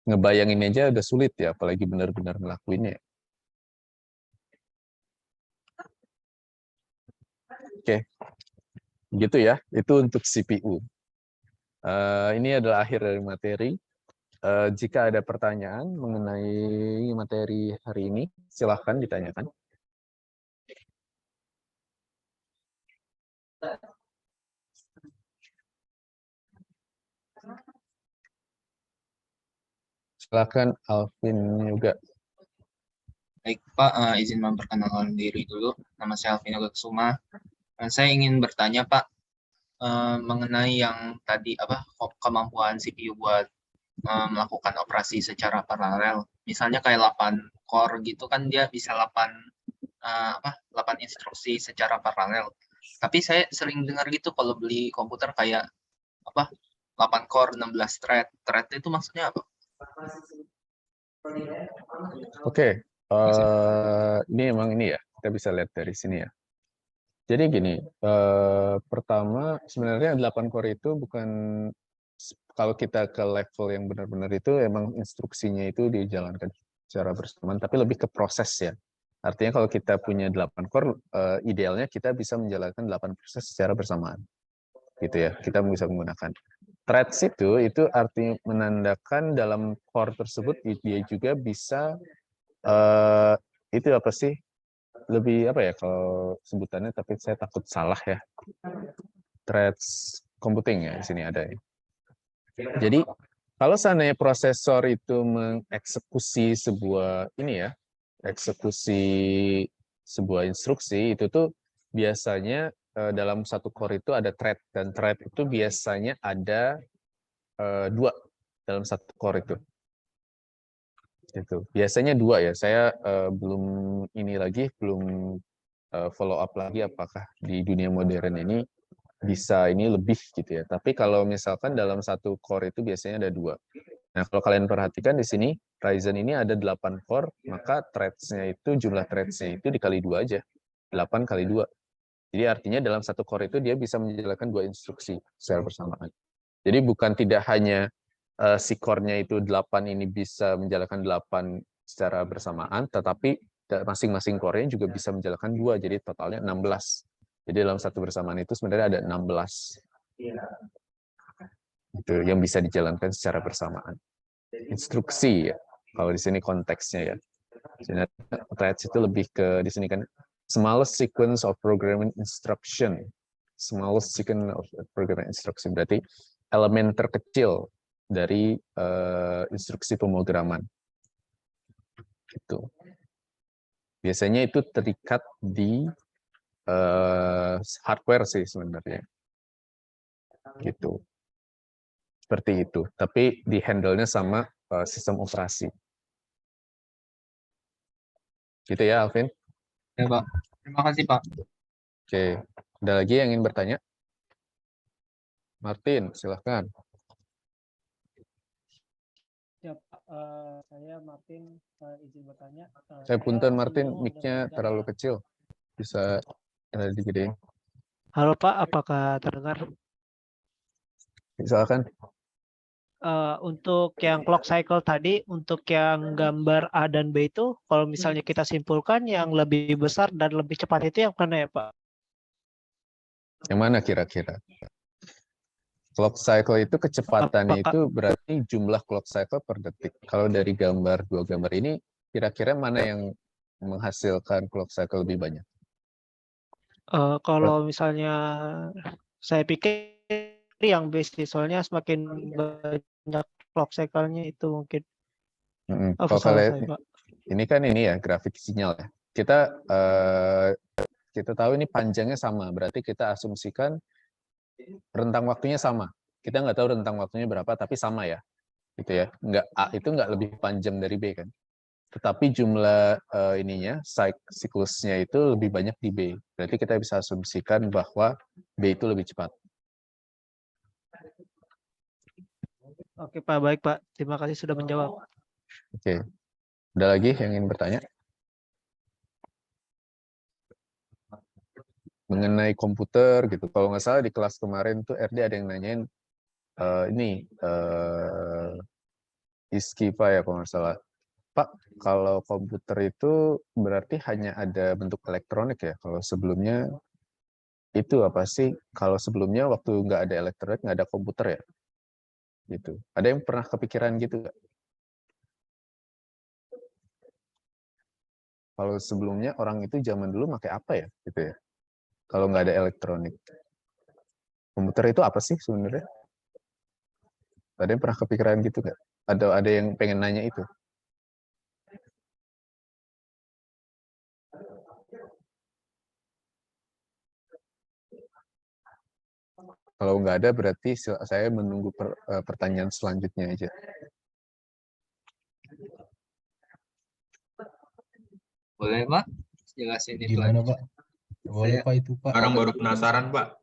Ngebayangin aja udah sulit ya, apalagi benar-benar ngelakuinnya. Oke, gitu ya. Itu untuk CPU. Ini adalah akhir dari materi. Jika ada pertanyaan mengenai materi hari ini, silahkan ditanyakan. Silakan Alvin juga. Baik Pak, izin memperkenalkan diri dulu. Nama saya Alvin Yoga Kusuma. Saya ingin bertanya Pak, mengenai yang tadi kemampuan CPU buat melakukan operasi secara paralel. Misalnya kayak 8 core gitu kan, dia bisa 8 instruksi secara paralel. Tapi saya sering dengar gitu kalau beli komputer kayak 8 core 16 thread. Thread itu maksudnya apa? Oke, ini emang ini ya, kita bisa lihat dari sini ya. Jadi gini, pertama sebenarnya 8 core itu bukan, kalau kita ke level yang benar-benar itu emang instruksinya itu dijalankan secara bersamaan, tapi lebih ke proses ya. Artinya kalau kita punya 8 core, idealnya kita bisa menjalankan 8 proses secara bersamaan. Gitu ya, kita bisa menggunakan. Threads itu artinya menandakan dalam core tersebut dia juga bisa itu apa sih, lebih apa ya kalau sebutannya, tapi saya takut salah ya, threads computing ya, di sini ada ya. Jadi kalau seandainya prosesor itu mengeksekusi sebuah ini ya, eksekusi sebuah instruksi, itu tuh biasanya dalam satu core itu ada thread, dan thread itu biasanya ada 2 dalam satu core itu. Itu biasanya 2 ya. Saya belum follow up lagi apakah di dunia modern ini bisa ini lebih gitu ya. Tapi kalau misalkan dalam satu core itu biasanya ada 2. Nah, kalau kalian perhatikan di sini Ryzen ini ada 8 core, maka threads-nya itu, jumlah threads-nya itu dikali 2 aja. 8 kali 2. Jadi artinya dalam satu core itu dia bisa menjalankan 2 instruksi secara bersamaan. Jadi bukan tidak hanya si core-nya itu 8 ini bisa menjalankan 8 secara bersamaan, tetapi masing-masing core-nya juga bisa menjalankan 2, jadi totalnya 16. Jadi dalam satu bersamaan itu sebenarnya ada 16. Itu yang bisa dijalankan secara bersamaan. Instruksi ya, kalau di sini konteksnya ya. Threads itu lebih ke di sini kan smallest sequence of programming instruction. Smallest sequence of programming instruction berarti elemen terkecil dari instruksi pemrograman. Gitu. Biasanya itu terikat di hardware sih sebenarnya. Gitu. Seperti itu. Tapi di handle-nya sama sistem operasi. Gitu ya, Alvin? Ya Pak. Terima kasih Pak. Oke. Ada lagi yang ingin bertanya? Martin, silahkan. Ya, Pak. Saya Martin, izin bertanya. Saya punten saya Martin, sebelum mic-nya mendengarkan, terlalu kecil. Bisa digedein. Halo Pak, apakah terdengar? Silakan. Untuk yang clock cycle tadi, untuk yang gambar A dan B itu, kalau misalnya kita simpulkan yang lebih besar dan lebih cepat itu yang mana ya Pak? Yang mana kira-kira? Clock cycle itu kecepatannya Apakah itu berarti jumlah clock cycle per detik. Kalau dari dua gambar ini, kira-kira mana yang menghasilkan clock cycle lebih banyak? kalau misalnya saya pikir yang B sih, soalnya semakin banyak clock cycle-nya itu mungkin. Apa Kalau salah kalian, saya Pak? ini kan ini ya grafik sinyal ya. Kita tahu ini panjangnya sama, berarti kita asumsikan rentang waktunya sama. Kita nggak tahu rentang waktunya berapa, tapi sama ya, gitu ya. Nggak A itu nggak lebih panjang dari B kan. Tetapi jumlah siklusnya itu lebih banyak di B. Berarti kita bisa asumsikan bahwa B itu lebih cepat. Oke Pak, baik Pak. Terima kasih sudah menjawab. Oke. Ada lagi yang ingin bertanya? Mengenai komputer gitu. Kalau nggak salah di kelas kemarin tuh RD ada yang nanyain Iskipa ya kalau nggak salah. Pak, kalau komputer itu berarti hanya ada bentuk elektronik ya? Kalau sebelumnya itu apa sih? Kalau sebelumnya waktu nggak ada elektronik, nggak ada komputer ya? Gitu. Ada yang pernah kepikiran gitu nggak? Kalau sebelumnya orang itu zaman dulu pakai apa ya? Gitu ya. Kalau nggak ada elektronik. Komputer itu apa sih sebenarnya? Ada yang pernah kepikiran gitu nggak? Ada yang pengen nanya itu? Kalau nggak ada berarti saya menunggu pertanyaan selanjutnya aja. Boleh Pak? Jelasin itu Gimana lagi. Pak? Boleh Pak itu Pak. Orang baru penasaran, Pak.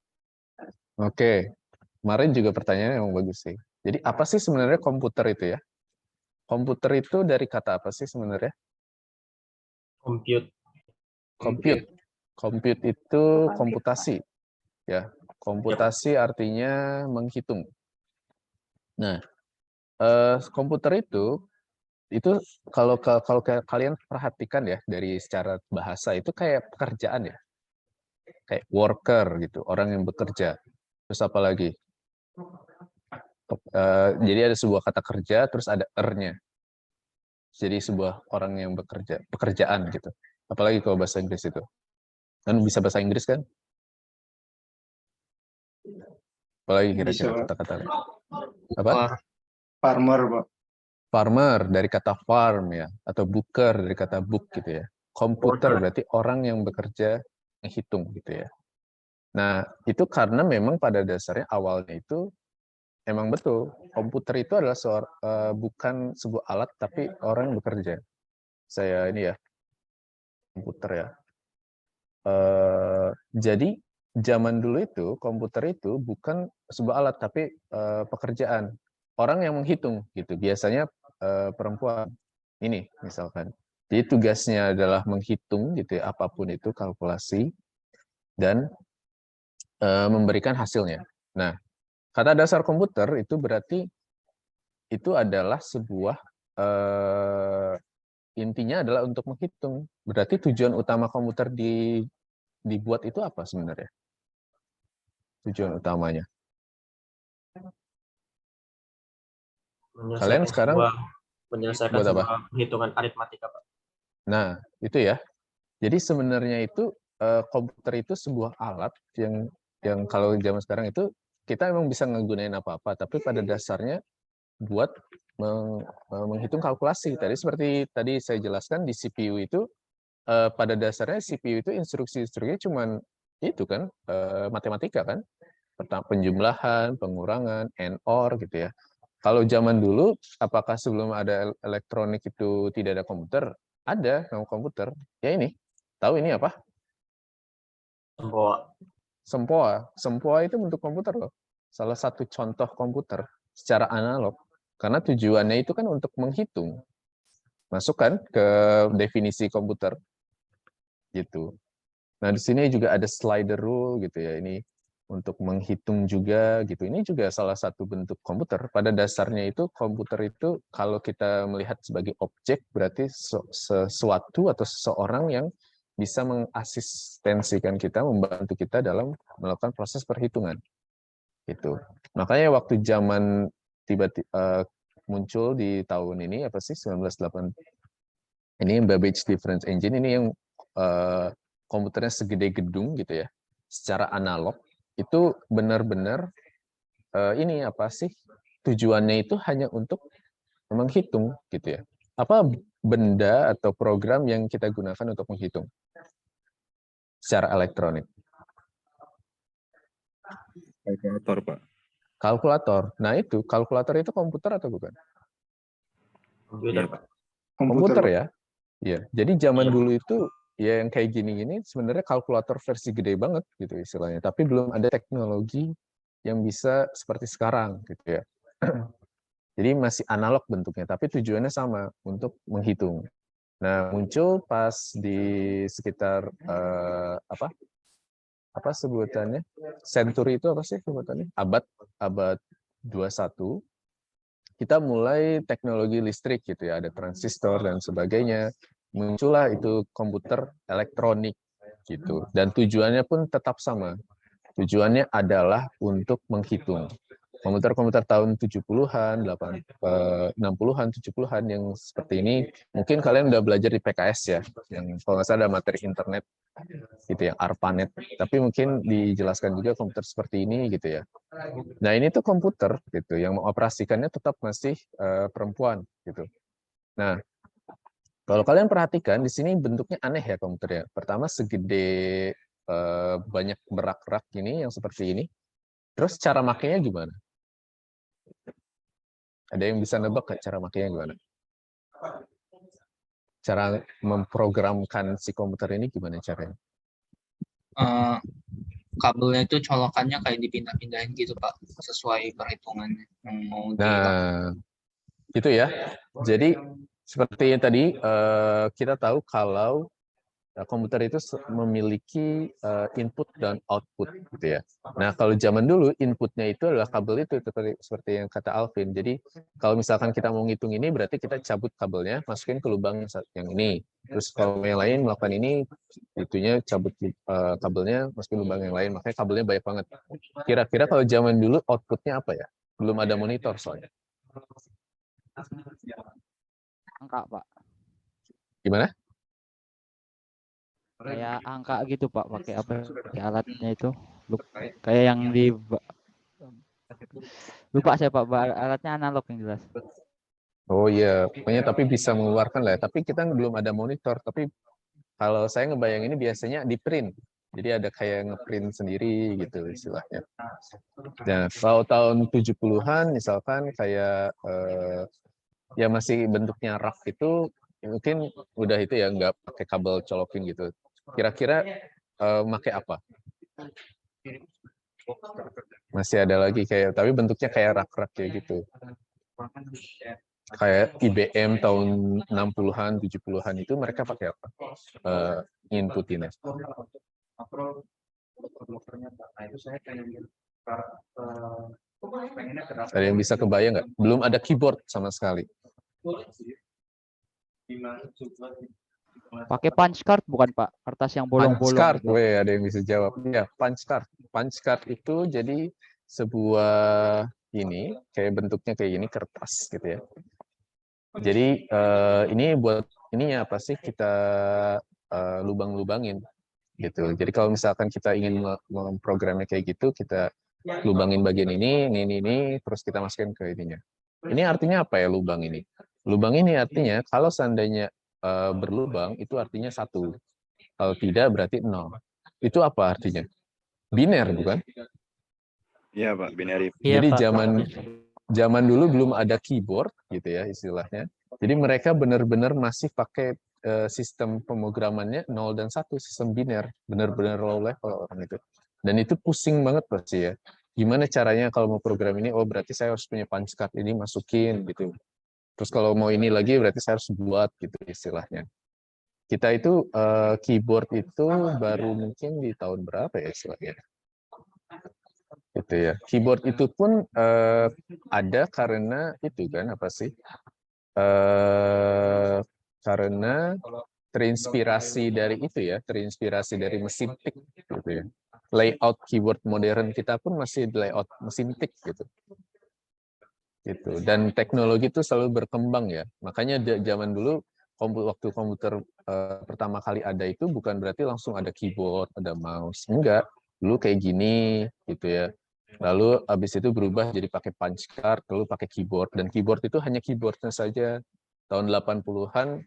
Oke, kemarin juga pertanyaannya yang bagus sih. Jadi apa sih sebenarnya komputer itu ya? Komputer itu dari kata apa sih sebenarnya? Compute. Compute. Compute itu komputasi. Ya, komputasi artinya menghitung. Nah, komputer itu kalau kalian perhatikan ya dari secara bahasa itu kayak pekerjaan ya. Kayak worker gitu, orang yang bekerja. Terus apa lagi? Jadi ada sebuah kata kerja, terus ada er-nya. Jadi sebuah orang yang bekerja, pekerjaan gitu. Apalagi kalau bahasa Inggris itu. Kan bisa bahasa Inggris kan? Apalagi kira-kira Bisa, Pak. kata-kata. Apa? Farmer, Pak. Farmer dari kata farm ya, atau booker dari kata book gitu ya. Komputer berarti orang yang bekerja menghitung gitu ya. Nah, itu karena memang pada dasarnya awalnya itu emang betul, komputer itu adalah bukan sebuah alat, tapi orang yang bekerja. Saya ini ya, komputer ya. Jadi, zaman dulu itu, komputer itu bukan sebuah alat, tapi pekerjaan. Orang yang menghitung, gitu. Biasanya perempuan. Ini, misalkan. Jadi, tugasnya adalah menghitung, gitu ya, apapun itu, kalkulasi, dan memberikan hasilnya. Nah, kata dasar komputer itu berarti itu adalah sebuah intinya adalah untuk menghitung. Berarti tujuan utama komputer dibuat itu apa sebenarnya? Tujuan utamanya. Kalian sekarang menyelesaikan buat apa? sebuah perhitungan aritmatika, Pak. Nah, itu ya. Jadi sebenarnya itu komputer itu sebuah alat yang kalau zaman sekarang itu kita memang bisa ngegunain apa-apa, tapi pada dasarnya buat menghitung kalkulasi. Tadi seperti tadi saya jelaskan di CPU itu pada dasarnya CPU itu instruksi-instruksinya cuman itu kan matematika kan, penjumlahan, pengurangan, and or gitu ya. Kalau zaman dulu, apakah sebelum ada elektronik itu tidak ada komputer? Ada nama komputer. Ya ini. Tahu ini apa? Tempoak. Sempoa. Sempoa itu bentuk komputer loh. Salah satu contoh komputer secara analog. Karena tujuannya itu kan untuk menghitung. Masuk kan ke definisi komputer. Gitu. Nah, di sini juga ada slider rule gitu ya. Ini untuk menghitung juga gitu. Ini juga salah satu bentuk komputer. Pada dasarnya itu komputer itu kalau kita melihat sebagai objek berarti sesuatu atau seseorang yang bisa mengasistensikan kita, membantu kita dalam melakukan proses perhitungan. Gitu. Makanya waktu zaman tiba-tiba muncul di tahun ini apa sih 1980 ini Babbage Difference Engine ini yang komputernya segede gedung gitu ya, secara analog itu benar-benar ini apa sih tujuannya itu hanya untuk menghitung gitu ya. Apa benda atau program yang kita gunakan untuk menghitung secara elektronik? Kalkulator, Pak. Kalkulator. Nah itu kalkulator itu komputer atau bukan? Komputer, Pak. Komputer ya. Iya. Jadi zaman dulu itu ya yang kayak gini-gini sebenarnya kalkulator versi gede banget gitu istilahnya. Tapi belum ada teknologi yang bisa seperti sekarang gitu ya. Jadi masih analog bentuknya, tapi tujuannya sama untuk menghitung. Nah muncul pas di sekitar apa sebutannya? Century itu apa sih sebutannya? Abad 21. Kita mulai teknologi listrik gitu ya, ada transistor dan sebagainya. Muncullah itu komputer elektronik gitu. Dan tujuannya pun tetap sama. Tujuannya adalah untuk menghitung. Komputer-komputer tahun 70-an, 60-an, 70-an yang seperti ini, mungkin kalian udah belajar di PKS ya, yang kalau nggak salah ada materi internet, gitu ya, ARPANET. Tapi mungkin dijelaskan juga komputer seperti ini, gitu ya. Nah ini tuh komputer, gitu, yang mengoperasikannya tetap masih perempuan, gitu. Nah, kalau kalian perhatikan, di sini bentuknya aneh ya komputernya. Pertama segede banyak berak-rak ini, yang seperti ini. Terus cara makainya gimana? Ada yang bisa nebak nggak cara makainya gimana? Cara memprogramkan si komputer ini gimana caranya? Kabelnya itu colokannya kayak dipindah-pindahin gitu Pak, sesuai perhitungannya yang mau Nah, gitu ya. Jadi seperti yang tadi kita tahu kalau komputer itu memiliki input dan output gitu ya. Nah, kalau zaman dulu inputnya itu adalah kabel itu seperti yang kata Alvin. Jadi kalau misalkan kita mau ngitung ini berarti kita cabut kabelnya, masukin ke lubang yang ini. Terus kalau yang lain melakukan ini, itunya cabut kabelnya, masukin lubang yang lain. Makanya kabelnya banyak banget. Kira-kira kalau zaman dulu outputnya apa ya? Belum ada monitor soalnya. Angka, Pak. Gimana? Kayak angka gitu Pak, pakai apa? Pakai alatnya itu. Kayak yang di lupa saya Pak, alatnya analog yang jelas. Oh iya, pokoknya tapi bisa mengeluarkan lah. Tapi kita belum ada monitor. Tapi kalau saya ngebayang ini biasanya di print. Jadi ada kayak ngeprint sendiri gitu istilahnya. Nah, kalau tahun 70-an misalkan kayak ya masih bentuknya rak itu mungkin udah itu ya nggak pakai kabel colokin gitu. Kira-kira pakai apa? Masih ada lagi kayak tapi bentuknya kayak rak-rak kayak gitu. Kayak IBM tahun 60-an, 70-an itu mereka pakai apa? Inputinnya. Ada yang bisa kebayang nggak? Belum ada keyboard sama sekali. Pakai punch card bukan Pak? Kertas yang bolong-bolong. Punch card, weh, ada yang bisa jawab. Ya, punch card. Punch card itu jadi sebuah ini kayak bentuknya kayak gini kertas gitu ya. Jadi ini buat ininya apa sih kita lubang-lubangin gitu. Jadi kalau misalkan kita ingin memprogramnya kayak gitu, kita lubangin bagian ini, terus kita masukin ke ininya. Ini artinya apa ya lubang ini? Lubang ini artinya kalau seandainya berlubang itu artinya 1. Kalau tidak berarti 0. Itu apa artinya? Biner bukan? Iya Pak, binary. Jadi zaman dulu belum ada keyboard gitu ya istilahnya. Jadi mereka benar-benar masih pakai sistem pemrogramannya 0 dan 1, sistem biner, benar-benar low level orang itu. Dan itu pusing banget pasti ya. Gimana caranya kalau mau program ini? Oh berarti saya harus punya punch card ini masukin gitu. Terus kalau mau ini lagi berarti saya harus buat gitu istilahnya. Kita itu keyboard itu baru mungkin di tahun berapa ya istilahnya? Gitu ya. Keyboard itu pun ada karena itu kan apa sih? Karena terinspirasi dari itu ya, terinspirasi dari mesin tik gitu ya. Layout keyboard modern kita pun masih layout mesin tik gitu. Gitu. Dan teknologi itu selalu berkembang ya. Makanya zaman dulu waktu komputer pertama kali ada itu bukan berarti langsung ada keyboard, ada mouse. Enggak. Dulu kayak gini gitu ya. Lalu habis itu berubah jadi pakai punch card, lalu pakai keyboard, dan keyboard itu hanya keyboardnya saja. Tahun 80-an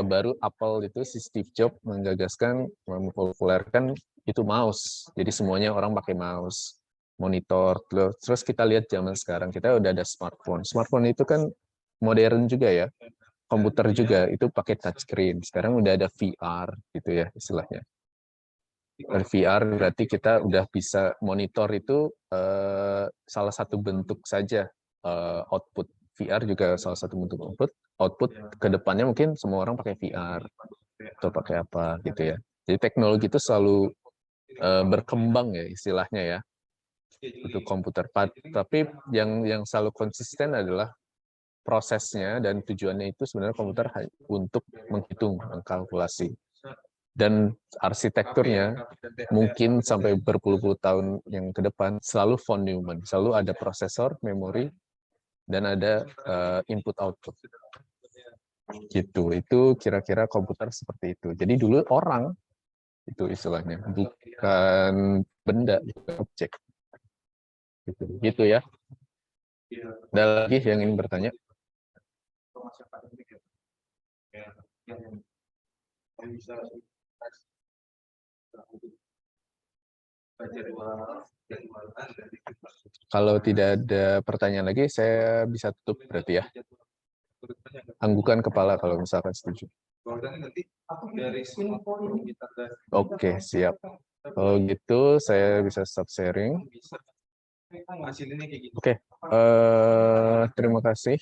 baru Apple itu si Steve Jobs menggagaskan, mempopulerkan itu mouse. Jadi semuanya orang pakai mouse, monitor. Terus kita lihat zaman sekarang kita udah ada smartphone. Smartphone itu kan modern juga ya. Komputer juga itu pakai touchscreen. Sekarang udah ada VR gitu ya istilahnya. VR berarti kita udah bisa monitor itu salah satu bentuk saja output. VR juga salah satu bentuk output ke depannya mungkin semua orang pakai VR atau pakai apa gitu ya. Jadi teknologi itu selalu berkembang ya istilahnya ya untuk komputer. Tapi yang selalu konsisten adalah prosesnya, dan tujuannya itu sebenarnya komputer untuk menghitung, mengkalkulasi. Dan arsitekturnya mungkin sampai berpuluh-puluh tahun yang ke depan selalu von Neumann, selalu ada prosesor, memori, dan ada input-output. Gitu. Itu kira-kira komputer seperti itu. Jadi dulu orang itu istilahnya, bukan benda, bukan objek. Gitu ya. Ada lagi yang ingin bertanya? Kalau tidak ada pertanyaan lagi, saya bisa tutup berarti ya. Anggukan kepala kalau misalkan setuju. Oke, siap. Kalau gitu saya bisa stop sharing. Oke, terima kasih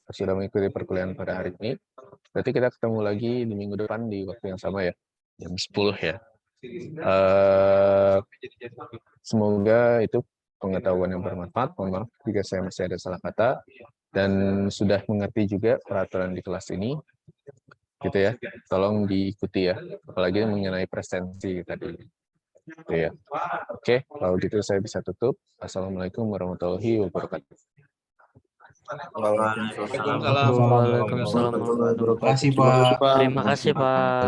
sudah mengikuti perkuliahan pada hari ini. Berarti kita ketemu lagi di minggu depan di waktu yang sama ya, jam 10 ya. Semoga itu pengetahuan yang bermanfaat. Mohon maaf jika saya masih ada salah kata, dan sudah mengerti juga peraturan di kelas ini. Gitu ya, tolong diikuti ya, apalagi mengenai presensi tadi. Gitu ya. Oke, kalau gitu saya bisa tutup. Assalamualaikum warahmatullahi wabarakatuh. Waalaikumsalam. Waalaikumsalam warahmatullahi wabarakatuh. Terima kasih, Pak. Terima kasih, Pak.